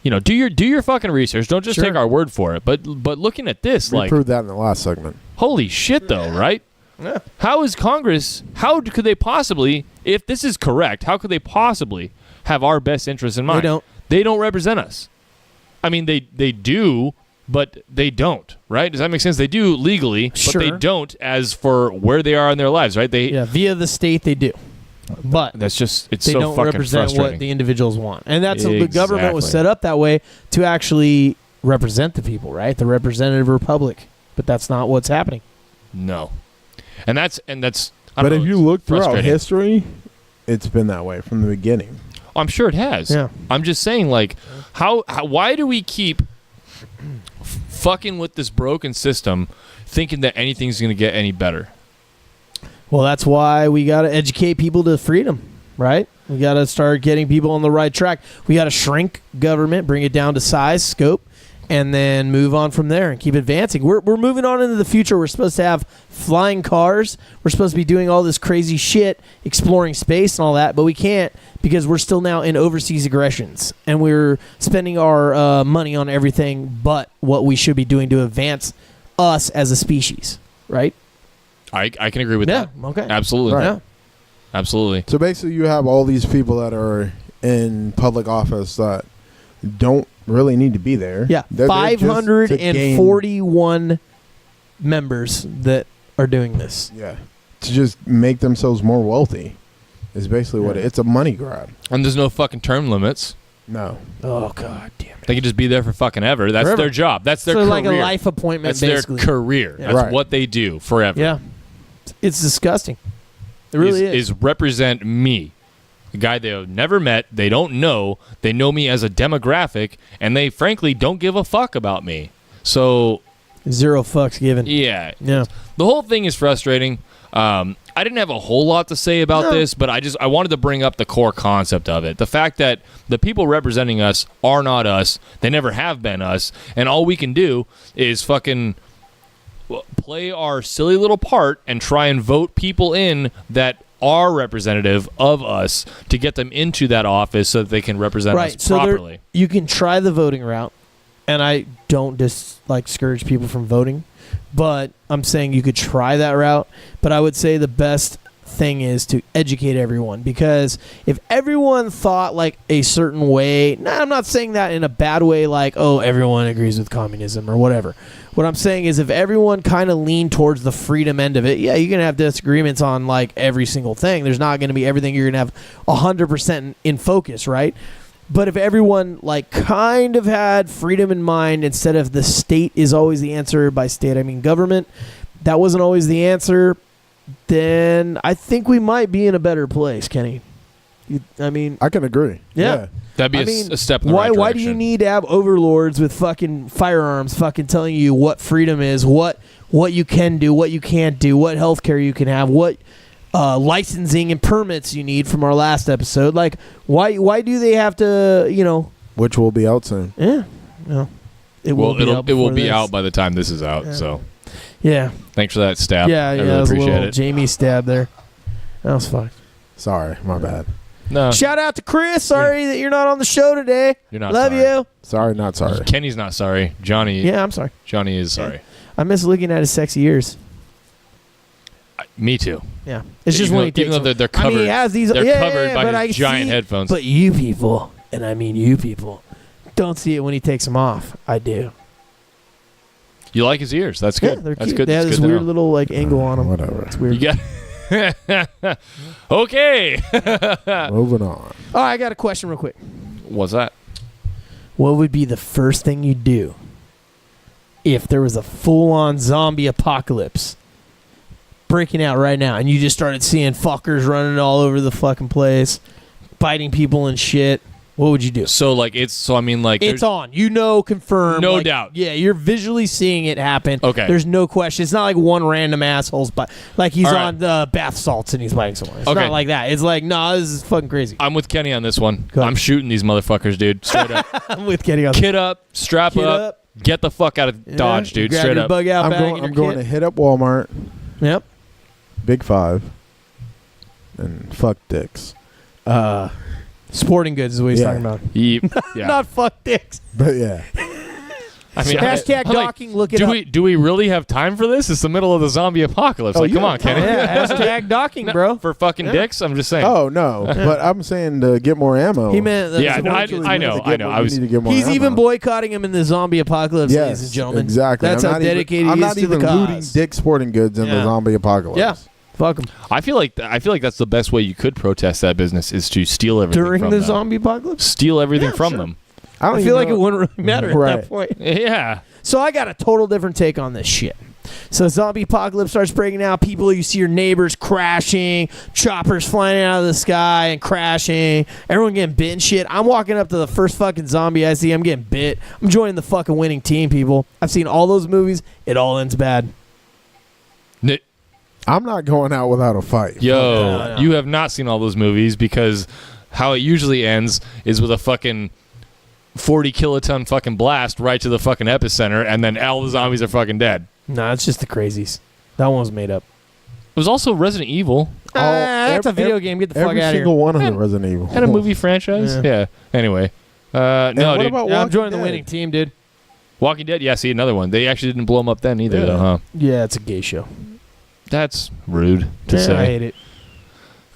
You know, do your fucking research. Don't just take our word for it. But looking at this, we proved that in the last segment. Holy shit, though, right? Yeah. How is Congress? How could they possibly, if this is correct, how could they possibly have our best interests in mind? They don't represent us. I mean, they do, but they don't, right? Does that make sense? They do legally, but they don't as for where they are in their lives, right? Via the state they do. But that's just it's they so don't fucking represent frustrating. what the individuals want, and that's the Exactly. government was set up that way to actually represent the people, right? The representative republic, but that's not what's happening. No, and that's. But if you look throughout frustrating. history, it's been that way from the beginning. I'm sure it has. Yeah. I'm just saying, like, why do we keep fucking with this broken system, thinking that anything's going to get any better? Well, that's why we got to educate people to freedom, right? We got to start getting people on the right track. We got to shrink government, bring it down to size, scope, and then move on from there and keep advancing. We're moving on into the future. We're supposed to have flying cars. We're supposed to be doing all this crazy shit, exploring space and all that, but we can't because we're still now in overseas aggressions, and we're spending our money on everything but what we should be doing to advance us as a species, right? I can agree with that. Okay. Absolutely. Right. Yeah. Absolutely. So basically, you have all these people that are in public office that don't really need to be there. Yeah, They're there just to 541 members that are doing this. Yeah, to just make themselves more wealthy is basically what it's a money grab. And there's no fucking term limits. No. Oh, God damn it. They could just be there for fucking ever. That's Forever. their job. That's their So career. like a life appointment, That's basically. their career. Yeah. That's Right. what they do forever. Yeah. It's disgusting. It really is. Is represent me. A guy they've never met, they don't know, they know me as a demographic, and they frankly don't give a fuck about me. So, Zero fucks given. yeah. Yeah. The whole thing is frustrating. I didn't have a whole lot to say about this, but I wanted to bring up the core concept of it. The fact that the people representing us are not us. They never have been us. And all we can do is fucking play our silly little part and try and vote people in that are representative of us to get them into that office so that they can represent us So properly. you can try the voting route, and I don't discourage people from voting, but I'm saying you could try that route. But I would say the best thing is to educate everyone, because if everyone thought like a certain way, I'm not saying that in a bad way, like, oh, everyone agrees with communism or whatever. What I'm saying is if everyone kind of leaned towards the freedom end of it, yeah, you're going to have disagreements on like every single thing. There's not going to be everything you're going to have 100% in focus, right? But if everyone like kind of had freedom in mind, instead of the state is always the answer, by state I mean government, that wasn't always the answer, then I think we might be in a better place, Kenny. I can agree. Yeah. That'd be a step in the right direction. Why do you need to have overlords with fucking firearms fucking telling you what freedom is, what you can do, what you can't do, what healthcare you can have, what licensing and permits you need from our last episode? Like, why do they have to, Which will be out soon. Yeah. No. It will be out by the time this is out, so. Yeah. Thanks for that stab. Yeah, I really that was a appreciate little it. Jamie stab there. That was fun. Sorry, my bad. No. Shout out to Chris. Sorry that you're not on the show today. You're not Love sorry. you. Sorry, not sorry. Kenny's not sorry. Johnny. Yeah, I'm sorry. Johnny is sorry. I miss looking at his sexy ears. Me too. Yeah, it's just when he takes even though them. they're covered. I mean, he has these. They're covered but by his giant headphones. But you people, and I mean you people, don't see it when he takes them off. I do. You like his ears? That's good. Yeah, they're That's cute. good. They have That's this good to weird know. little like angle on them. Whatever. It's weird. You got. Okay. Moving on. Oh, I got a question real quick. What's that? What would be the first thing you'd do if there was a full-on zombie apocalypse breaking out right now, and you just started seeing fuckers running all over the fucking place, biting people and shit? What would you do? So it's on. Confirmed. No like, doubt. Yeah, you're visually seeing it happen. Okay. There's no question. It's not like one random asshole's like he's All right. on the bath salts and he's biting someone. It's Okay. not like that. It's like, nah, this is fucking crazy. I'm with Kenny on this one. Go ahead. I'm shooting these motherfuckers, dude. Straight up. I'm with Kenny on Kid up, strap Kid up, up. get the fuck out of Dodge, dude. Grab Straight your up. bug out bag I'm and going your to kit. hit up Walmart, Yep. Big Five, and fuck dicks. Sporting goods is what he's Yeah. talking about. Yeah. Not fuck dicks. But yeah, I mean, Hashtag I'm like, docking, look it up. do we really have time for this? It's the middle of the zombie apocalypse. Like, you come on, have Kenny. Yeah, hashtag docking, bro. For fucking dicks? I'm just saying. oh no, but I'm saying to get more ammo. He meant Yeah, no, I sporting know. goods. I was. need to get more He's ammo. even boycotting him in the zombie apocalypse, Yes, ladies and gentlemen. exactly. That's I'm how not even- dedicated I'm he is not to even the looting cause. dick sporting goods in the Yeah. zombie apocalypse. Yeah. Fuck them. I feel like that's the best way you could protest that business is to steal everything During from the them. Zombie apocalypse? Steal everything from them. I feel like it wouldn't really matter at that point. Yeah. So I got a total different take on this shit. So zombie apocalypse starts breaking out. People, you see your neighbors crashing, choppers flying out of the sky and crashing. Everyone getting bit and shit. I'm walking up to the first fucking zombie I see. I'm getting bit. I'm joining the fucking winning team, people. I've seen all those movies. It all ends bad. I'm not going out without a fight. Yo, you have not seen all those movies because how it usually ends is with a fucking 40 kiloton fucking blast right to the fucking epicenter, and then all the zombies are fucking dead. Nah, it's just the crazies. That one was made up. It was also Resident Evil. That's a video game. Get the fuck out of here. Every single one of the Resident Evil. And a movie franchise. Yeah. Anyway. No, what dude. about I'm joining the winning team, dude. Walking Dead? Yeah, see, another one. They actually didn't blow them up then either, though, huh? Yeah, it's a gay show. That's rude to say. I hate it.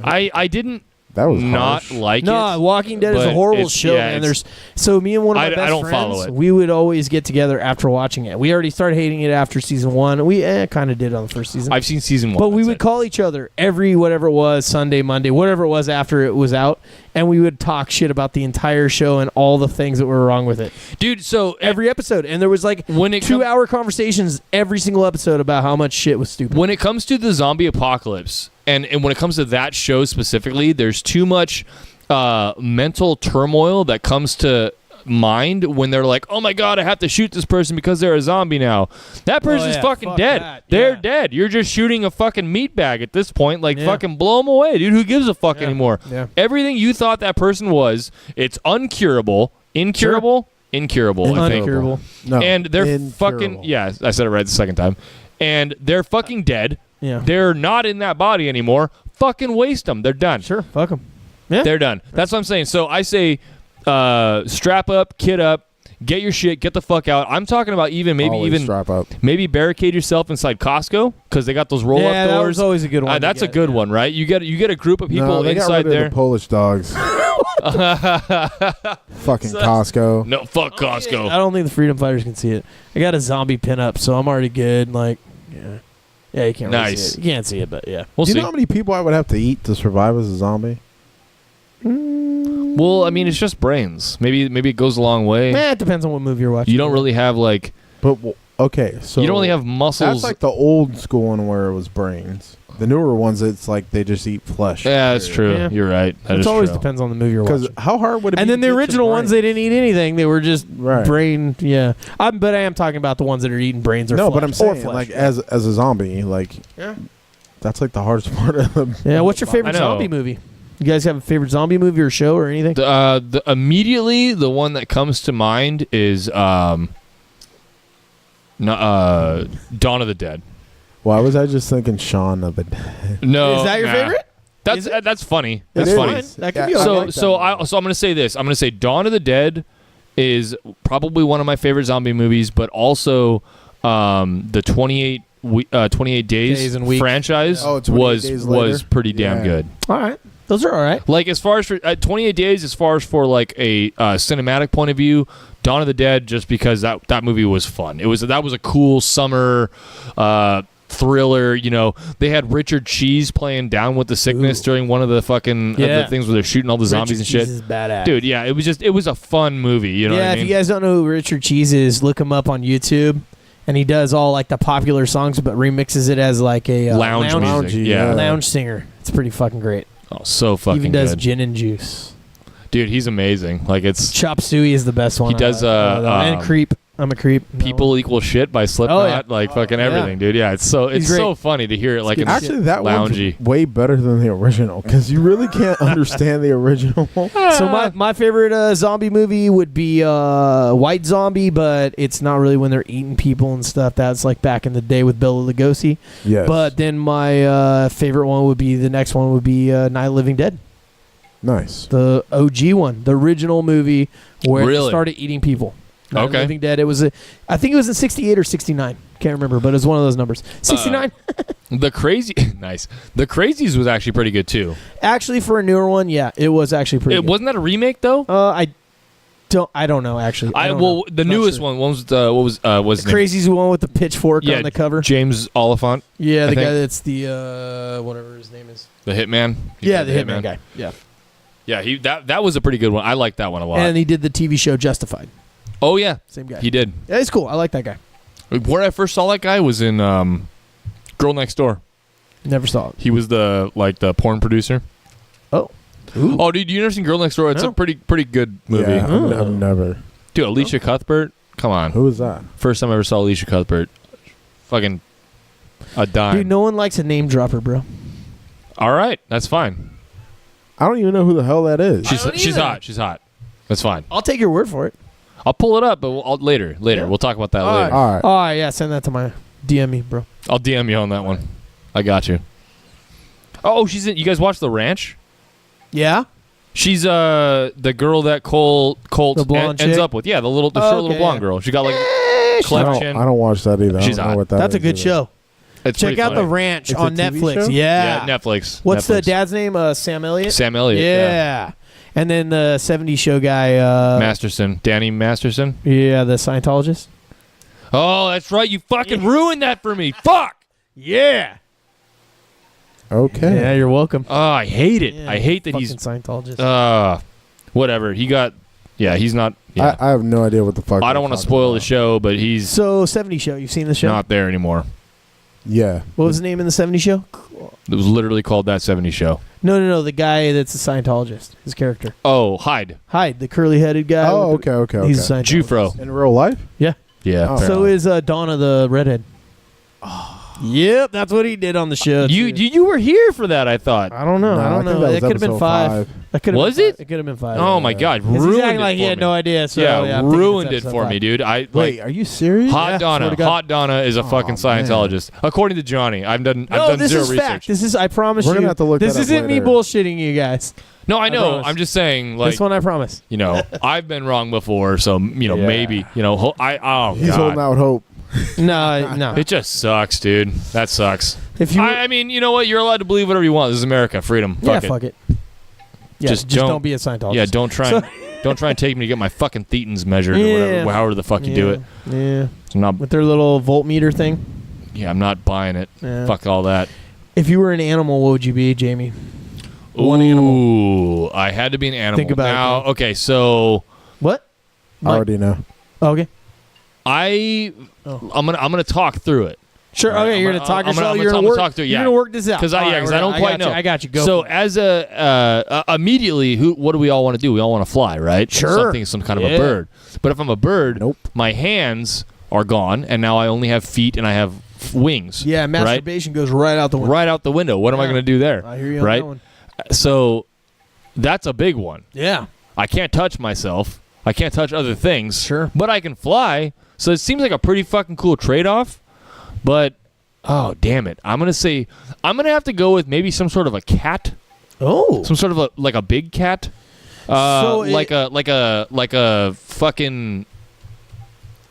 I didn't That was not harsh. like it. No, Walking Dead is a but horrible it's- show, yeah, man. it's- So me and one of my I best don't friends, follow it. we would always get together after watching it. We already started hating it after season 1. We kind of did on the first season. I've seen season 1. But we that's would it. call each other every whatever it was, Sunday, Monday, whatever it was after it was out, and we would talk shit about the entire show and all the things that were wrong with it. Dude, so Every episode. And there was like when it 2-hour conversations every single episode about how much shit was stupid. when it comes to the zombie apocalypse, and when it comes to that show specifically, there's too much mental turmoil that comes to mind when they're like, oh my god, I have to shoot this person because they're a zombie now. That person's fucking fuck dead. that. They're Yeah. dead. You're just shooting a fucking meat bag at this point. Like, Yeah. fucking blow them away, dude. Who gives a fuck anymore? Yeah. Everything you thought that person was, it's uncurable. Incurable? Incurable, I think. Uncurable. No, And they're incurable. fucking, yeah, I said it right the second time. And they're fucking dead. Yeah. They're not in that body anymore. Fucking waste them. They're done. Sure, fuck them. Yeah. They're done. That's what I'm saying. So I say strap up, kid up, get your shit, get the fuck out. I'm talking about Always strap up. maybe barricade yourself inside Costco because they got those roll up Yeah, doors. that was always a good one. to That's a get, good yeah. one, right? You get a group of people No, they got inside rid of there. the Polish dogs. Fucking Costco. No, fuck Costco. I don't think the freedom fighters can see it. I got a zombie pin up, so I'm already good. Like, yeah, you can't really Nice. see it. You can't see it, but yeah. We'll Do see. you know how many people I would have to eat to survive as a zombie? Well, I mean, it's just brains. Maybe it goes a long way. It depends on what movie you're watching. You don't really have like But okay, so you don't really have muscles. That's like the old school one where it was brains. The newer ones, it's like they just eat flesh. Yeah, that's true. Yeah. You're right. That It is always true. depends on the movie you're Because watching. how hard would it be? And then to the get original your ones, brain? they didn't eat anything. They were just Right. brain. Yeah, but I am talking about the ones that are eating brains or No, flesh. but I'm or saying flesh. like as a zombie, like that's like the hardest part of the. Yeah, what's your favorite I know. zombie movie? You guys have a favorite zombie movie or show or anything? Immediately the one that comes to mind is Dawn of the Dead. Why was I just thinking Shaun of the Dead? No, Is that your nah. favorite? That's funny. That's It funny. is. That could be Yeah, I all So like that so movie. I'm gonna say this. I'm gonna say Dawn of the Dead is probably one of my favorite zombie movies, but also the 28 Days Days and Weeks. franchise Oh, 28 Days was Later? pretty damn Yeah. good. All right, those are all right. Like as far as for 28 Days, as far as for like a cinematic point of view, Dawn of the Dead, just because that movie was fun. That was a cool summer thriller. You know, they had Richard Cheese playing Down with the Sickness during one of the fucking Yeah. the things where they're shooting all the zombies Richard and shit. Cheese is badass. Dude, yeah, it was a fun movie. You know what I mean? If you guys don't know who Richard Cheese is, look him up on YouTube. And he does all like the popular songs, but remixes it as like a lounge music. loungy, Yeah. lounge singer. It's pretty fucking great. Oh, so fucking Even does good. gin and juice. Dude, he's amazing. Like it's Chop Suey is the best one. He does, and Creep. I'm a creep. People Equal Shit by Slipknot, Oh, yeah. like fucking yeah. everything, dude. Yeah, it's He's great. so funny to hear it like in Actually, that loungy. one's way better than the original because you really can't understand the original. So my favorite zombie movie would be White Zombie, but it's not really when they're eating people and stuff. That's like back in the day with Bela Lugosi. Yes, But then my favorite one would be the next one would be Night of the Living Dead, nice. the OG one, the original movie where Really? they started eating people. Night of the Okay. Living Dead. It was I think it was in 68 or 69. Can't remember, but it was one of those numbers. 69. The Crazy nice. The Crazies was actually pretty good too. Actually, for a newer one, yeah, it was actually pretty. It good. wasn't that a remake though? I I don't know actually. The newest one was what was his name? Crazy's the one with the pitchfork on the cover. James Oliphant. Yeah, the guy that's the whatever his name is. The Hitman. The Hitman guy. Yeah. Yeah, that was a pretty good one. I liked that one a lot. And he did the TV show Justified. Oh yeah, same guy. He did. Yeah, he's cool. I like that guy. Where I first saw that guy was in Girl Next Door. Never saw it. He was the porn producer. Oh. Ooh. Oh, dude, you never seen Girl Next Door? It's a pretty good movie. Yeah, I've never. Dude, Alicia Cuthbert? Come on. Who was that? First time I ever saw Alicia Cuthbert. Fucking a dime. Dude, no one likes a name dropper, bro. All right, that's fine. I don't even know who the hell that is. She's hot. She's hot. That's fine. I'll take your word for it. I'll pull it up, but later. Yeah. We'll talk about that later. All right. Oh, yeah, send that to my DM me, bro. I'll DM you on that one. I got you. Oh, she's in. You guys watch The Ranch? Yeah. She's the girl that Colt ends up with. Yeah, the short little blonde girl. She got like cleft chin. I don't watch that either. She's hot. That's a good show. Check out The Ranch on Netflix. Yeah, Netflix. What's the dad's name? Sam Elliott. Sam Elliott. Yeah. And then the '70s show guy, Masterson, Danny Masterson. Yeah, the Scientologist. Oh, that's right. You fucking ruined that for me. Fuck. Yeah. Okay. Yeah, you're welcome. Oh, I hate it. Yeah, I hate that he's Scientologist. Whatever. He got. Yeah, he's not. Yeah. I have no idea what the fuck. I don't want to spoil the show, but he's so '70s show. You've seen the show? Not there anymore. Yeah. What was the name in the '70s show? It was literally called That '70s Show. No. The guy that's a Scientologist. His character. Oh, Hyde, the curly-headed guy. Oh, okay. He's a Scientologist. Jufro. In real life? Yeah. Yeah. So is Donna the redhead. Yep, that's what he did on the show. You were here for that, I thought. I don't know. No, I don't know. that It could have been episode 5. That could have Was been it? It could have been 5. Oh my God, He's ruined acting it like he for had me. no idea. So Yeah, I'm thinking ruined it's it episode for 5. me, dude. Wait, are you serious? Hot swear to God. Hot Donna is a fucking Scientologist, according to Johnny. I've done this zero is research. fact. This is. I promise We're you. gonna have to look this that up isn't me later. bullshitting you guys. No, I know. promise. I'm just saying, like, This one I promise. I've been wrong before, so maybe, oh He's God. holding out hope. No. It just sucks, dude. That sucks. If you, I mean, you know what? You're allowed to believe whatever you want. This is America, freedom. fuck it. Yeah, just don't be a Scientologist. Yeah, don't try and take me to get my fucking thetans measured or whatever, however the fuck you do it. Yeah. I'm not. With their little voltmeter thing. Yeah, I'm not buying it. Yeah. Fuck all that. If you were an animal, what would you be, Jamie? One animal. I had to be an animal. Think about it, now. man. Okay, so What? I already know. Okay. I'm gonna talk through it. Sure. Right, Okay, you're gonna talk yourself. You're I'm gonna talk through it. You're Yeah, gonna work this out. because I don't quite know. I got you. Go. So as immediately, what do we all want to do? We all want to fly, right? Sure. Some kind of a bird. But if I'm a bird, my hands are gone, and now I only have feet and I have wings. Yeah, masturbation goes right out the window. Right out the window. What am I going to do there? I hear you on right? that one. So that's a big one. Yeah. I can't touch myself. I can't touch other things. Sure. But I can fly. So it seems like a pretty fucking cool trade-off. But, oh, damn it. I'm going to have to go with maybe some sort of a cat. Oh. Some sort of a big cat. Like a fucking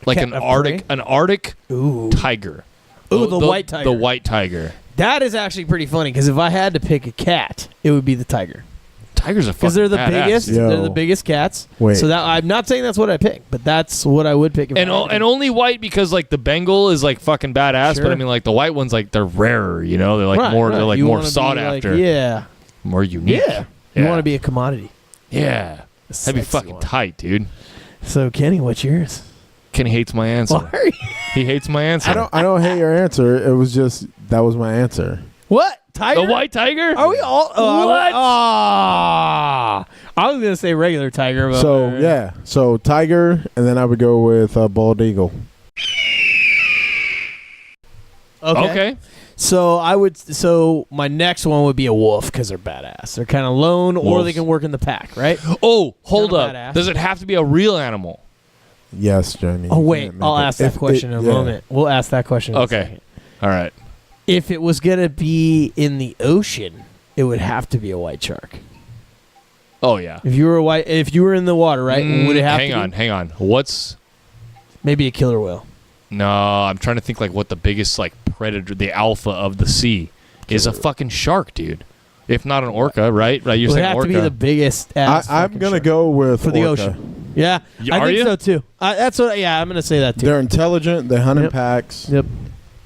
Cat an Arctic Ooh. tiger. Ooh, the white tiger. The white tiger. That is actually pretty funny because if I had to pick a cat, it would be the tiger. Tigers are fucking because they're the badass. biggest. Yo. They're the biggest cats. Wait. So that I'm not saying that's what I pick, but that's what I would pick. If And only white because like the Bengal is like fucking badass, Sure. but I mean like the white ones like they're rarer, They're like more they're like You more wanna be sought like, after. Yeah. More unique. Yeah. You want to be a commodity. Yeah. That'd be Sexy fucking one. tight, dude. So Kenny, what's yours? Kenny hates my answer. Why are you- He hates my answer. I don't hate your answer. It was just that was my answer. What? Tiger? The white tiger? Are we all? What? I was gonna say regular tiger. But So yeah, so tiger, and then I would go with bald eagle. Okay. So I would. So my next one would be a wolf because they're badass. They're kind of lone, or Wolves. they can work in the pack, right? Oh, hold Kinda up. badass. Does it have to be a real animal? Yes, Jamie. Oh you wait, can't make I'll it. ask that question in a moment. We'll ask that question. In a Okay. second. All right. If it was gonna be in the ocean, it would have to be a white shark. Oh yeah. If you were in the water, right? Would it have Hang on. What's maybe a killer whale? No, I'm trying to think like what the biggest like predator, the alpha of the sea is a fucking shark, dude. If not an orca, right? Right, you're It would saying have orca. to be the biggest. I'm gonna go with for the orca. ocean. Yeah, I Are think you? so too. That's what. Yeah, I'm gonna say that too. They're intelligent. They hunt in Yep. packs. Yep.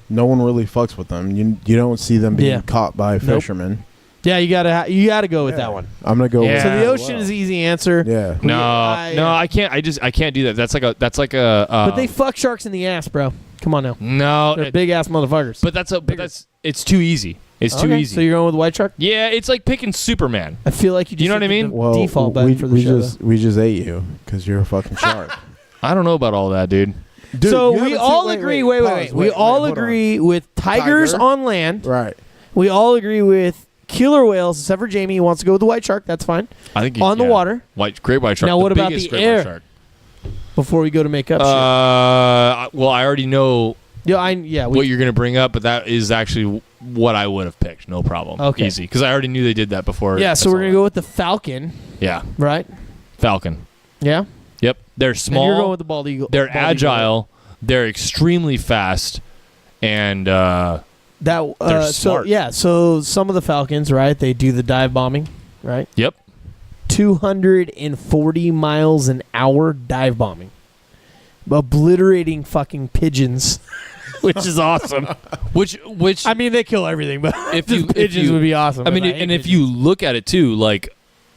No one really fucks with them. You don't see them being caught by fishermen. Yeah, you gotta go with that one. I'm gonna go. Yeah. with So that the as ocean well. is the easy answer. Yeah. No, I can't. I can't do that. That's like a. But they fuck sharks in the ass, bro. Come on now. No, They're big ass motherfuckers. But it's too easy. It's too easy. So you're going with white shark? Yeah, it's like picking Superman. I feel like you just know what I hit mean? the Well, default button for the show. we just ate you because you're a fucking shark. I don't know about all that, dude. Dude, so you we haven't all seen- agree. pause, We all hold on. agree with tigers Tiger. on land. Right. We all agree with killer whales, except for Jamie. He wants to go with the white shark. That's fine. I think On the water. great white shark. Now, what about biggest the great air? White shark. Before we go to make up Well, I already know shit. what you're going to bring up, but that is actually what I would have picked. No problem. Okay. Easy. Because I already knew they did that before. Yeah, so we're going to go with the falcon, Yeah. right? Falcon. Yeah? Yep. They're And small. you're going with the bald eagle. They're bald eagle. agile. They're extremely fast. And They're smart. So some of the falcons, right, they do the dive bombing, right? yep. 240 miles an hour dive bombing. Obliterating fucking pigeons, which is awesome. Which I mean, they kill everything, but If just you- if pigeons you- would be awesome. I mean, hate and if pigeons. you look at it too, like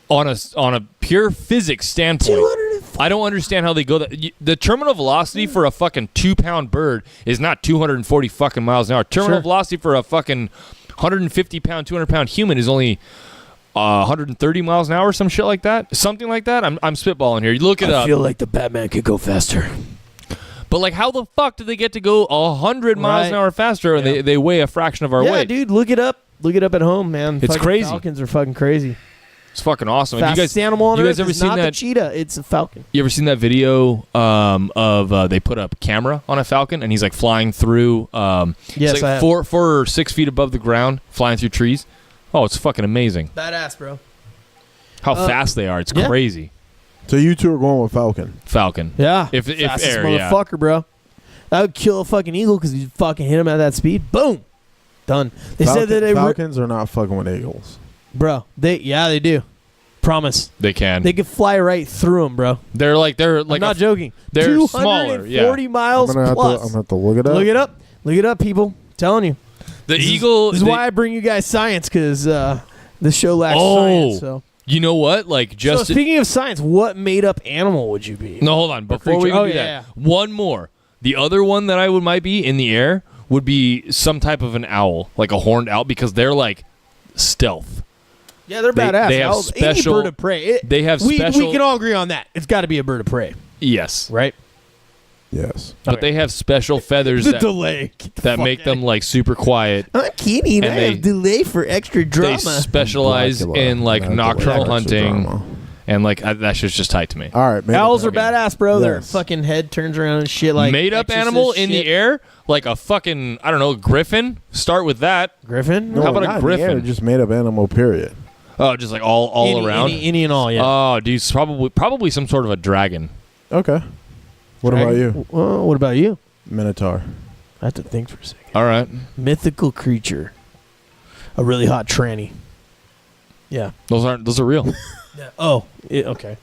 on a pure physics standpoint, 240 I don't understand how they go that. The terminal velocity for a fucking 2-pound bird is not 240 fucking miles an hour. Terminal Sure. velocity for a fucking 150-pound, 200-pound human is only 130 miles an hour, some shit like that, something like that. I'm spitballing here. You look it I up. feel like the Batman could go faster. But like, how the fuck do they get to go 100 miles an Right. hour faster? And they weigh a fraction of our Yeah, weight. dude, look it up. Look it up at home, man. It's Fucking crazy. Falcons are fucking crazy. It's fucking awesome. Have Fastest animal on you earth guys ever is seen not that? the cheetah. It's a falcon. You ever seen that video of they put a camera on a falcon and he's like flying through? Yes, it's I like have. 4 or 6 feet above the ground, flying through trees. Oh, it's fucking amazing Badass, bro. how fast they are. It's yeah. crazy. So you two are going with falcon. Falcon. Yeah. If Fastest air, yeah. motherfucker, bro. That would kill a fucking eagle because you fucking hit him at that speed. Boom. Done. They said that Falcons are not fucking with eagles. bro. They do. Promise. They can. They could fly right through them, bro. They're like I'm not joking. they're smaller, yeah. 240 miles I'm gonna plus. have to look it up. Look it up. Look it up, people. Telling you. the eagle. This is why I bring you guys science, because this show lacks Oh. science. So. You know what? Like just So speaking of science, what made up animal would you be? no, hold on. Before we creature. do Oh, that, yeah. one more. The other one that I might be in the air would be some type of an owl, like a horned owl, because they're like stealth. Yeah, they're They- badass. they have Owls, special- any bird of prey. they have we special- can all agree on that. It's got to be a bird of prey, Yes, right? Yes. but they have special feathers The that, delay that make them like super quiet. I'm kidding. And I they- have delay for extra drama. They specialize Blackula. in like Not the nocturnal extra hunting, drama. and like that shit's just tight to me. All right, man. Owls are Okay. badass, bro. Their Yes. fucking head turns around and shit like Made up Exorcist animal in the shit. air, like a fucking I don't know griffin. Start with that. Griffin? No, How about a not in the air, griffin? just made up animal. Period. Oh, just like all around. Any and all, yeah. Oh, dude, it's probably some sort of a dragon. Okay. What about you? Well, what about you? Minotaur. I have to think for a second. All right, Mythical creature. A really hot tranny. Yeah. those are real. Oh, okay.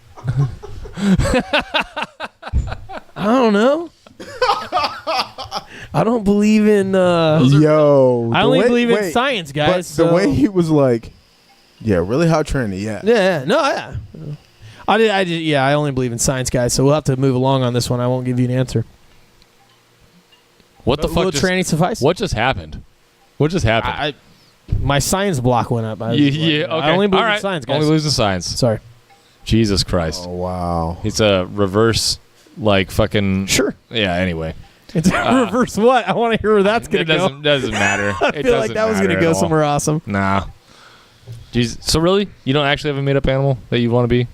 I don't know. I don't believe in. Yo. I the only way- believe in wait, science, But guys. the so- way he was like, yeah, really hot tranny, yeah. Yeah, no, yeah. I did. Yeah, I only believe in science, guys. So we'll have to move along on this one. I won't give you an answer. What the Will fuck? tranny suffice? What just happened? What just happened? My science block went up. Yeah, okay. I only believe All right. in science, guys. Only believes in science. Sorry. Jesus Christ. Oh, wow. It's a reverse, like fucking. Sure. Yeah. Anyway, It's reverse what? I want to hear where that's going it to go. doesn't matter. I feel like that was going to go somewhere awesome. Nah. Jesus. So really, you don't actually have a made up animal that you want to be?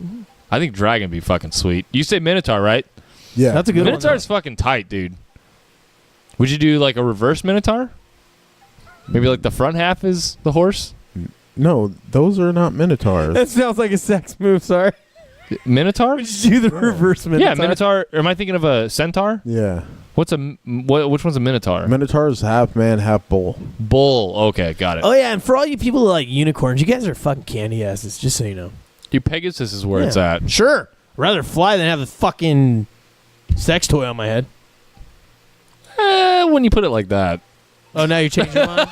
I think dragon would be fucking sweet. You say minotaur, right? Yeah. That's a good one. Minotaur's fucking tight, dude. Would you do like a reverse minotaur? Maybe like the front half is the horse. No, those are not minotaurs. That sounds like a sex move. Sorry. Minotaur? Would you do the reverse minotaur? Yeah, minotaur. Or am I thinking of a centaur? Yeah. Which one's a minotaur? Minotaur's half man, half bull. Bull. Okay, got it. Oh yeah, and for all you people who like unicorns, you guys are fucking candy asses. Just so you know. Dude, Pegasus is where it's at. Sure. rather fly than have a fucking sex toy on my head. When you put it like that. Oh, now you're changing your mind?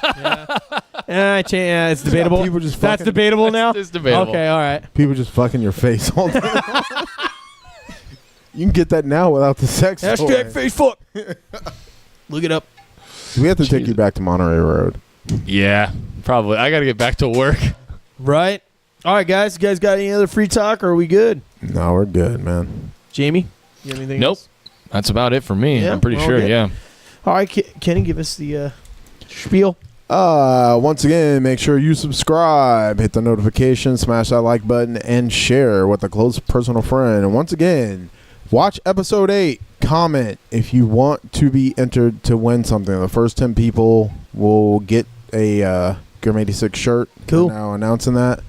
Yeah, it's debatable. People just That's debatable now? It's debatable. Okay, all right. People just fucking your face all day long. You can get that now without the sex toy. Hashtag Facebook. Look it up. We have to take you back to Monterey Road. Yeah, probably. I got to get back to work. Right. All right, guys. You guys got any other free talk, or are we good? No, we're good, man. Jamie, you have anything Nope. else? That's about it for me. Yeah, I'm pretty well, sure, good. yeah. All right, Kenny, give us the spiel. Once again, make sure you subscribe, hit the notification, smash that like button, and share with a close personal friend. And once again, watch episode 8. Comment if you want to be entered to win something. The first 10 people will get a Grim 86 shirt. Cool. We're now announcing that.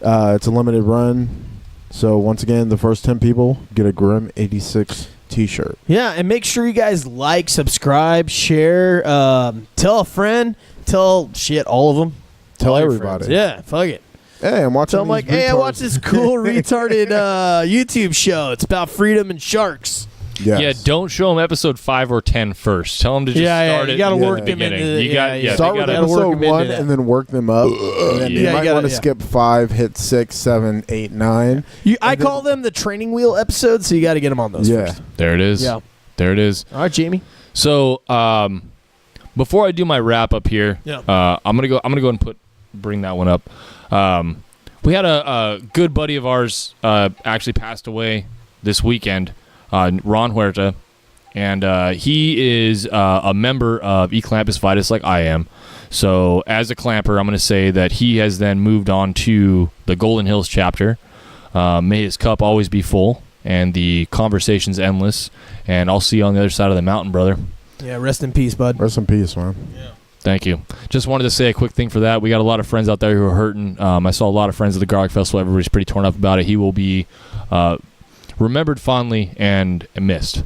It's a limited run. So once again, the first 10 people get a Grim 86 t-shirt. Yeah, and make sure you guys like, subscribe, share, tell a friend, tell all of them. Tell all your everybody. friends. Yeah, fuck it. Hey, I'm watching. Tell them like, hey, I watched this cool retarded YouTube show. It's about freedom and sharks. Yes. Yeah, don't show them episode 5 or 10 first. Tell them to just start you it. got to at work the them beginning. into Start with episode 1 and then work them up. And then you might want to skip 5, hit 6, 7, 8, 9. I call them the training wheel episodes, so you got to get them on those first. There it is. Yeah. There it is. All right, Jamie. So, before I do my wrap up here, I'm gonna go and bring that one up. We had a good buddy of ours actually passed away this weekend, Ron Huerta, and he is a member of E Clampus Vitus like I am. So as a clamper, I'm going to say that he has then moved on to the Golden Hills chapter. May his cup always be full and the conversations endless. And I'll see you on the other side of the mountain, brother. Yeah, rest in peace, bud. Rest in peace, man. Yeah. Thank you. Just wanted to say a quick thing for that. We got a lot of friends out there who are hurting. I saw a lot of friends at the Garlic Festival. Everybody's pretty torn up about it. He will be remembered fondly and missed.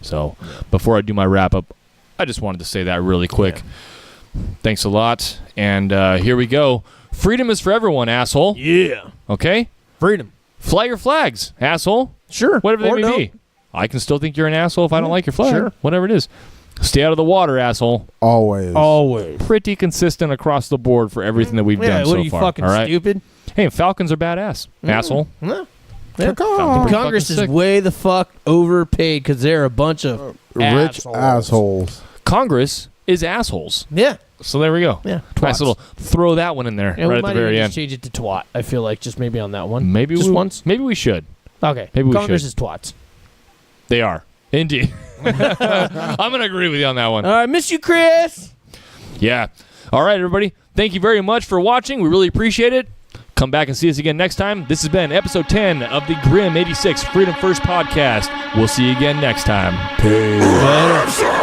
So before I do my wrap up, I just wanted to say that really quick. Yeah. Thanks a lot. And here we go. Freedom is for everyone, asshole. Yeah. Okay? Freedom. Fly your flags, asshole. Sure. Whatever they may be. I can still think you're an asshole if I don't like your flag. Sure. Whatever it is. Stay out of the water, asshole. Always. Pretty consistent across the board for everything that we've done so far. What are you, fucking stupid? Hey, Falcons are badass, asshole. No. Yeah. Congress is way the fuck overpaid because they're a bunch of rich assholes. Congress is assholes. Yeah. So there we go. Yeah. Nice little throw that one in there right at the very end. Change it to twat. I feel like just maybe on that one. Maybe just once. Maybe we should. Okay. Maybe we Congress should. is twats. They are. Indeed. I'm going to agree with you on that one. All right. Miss you, Chris. Yeah. All right, everybody. Thank you very much for watching. We really appreciate it. Come back and see us again next time. This has been episode 10 of the Grim 86 Freedom First podcast. We'll see you again next time. Peace.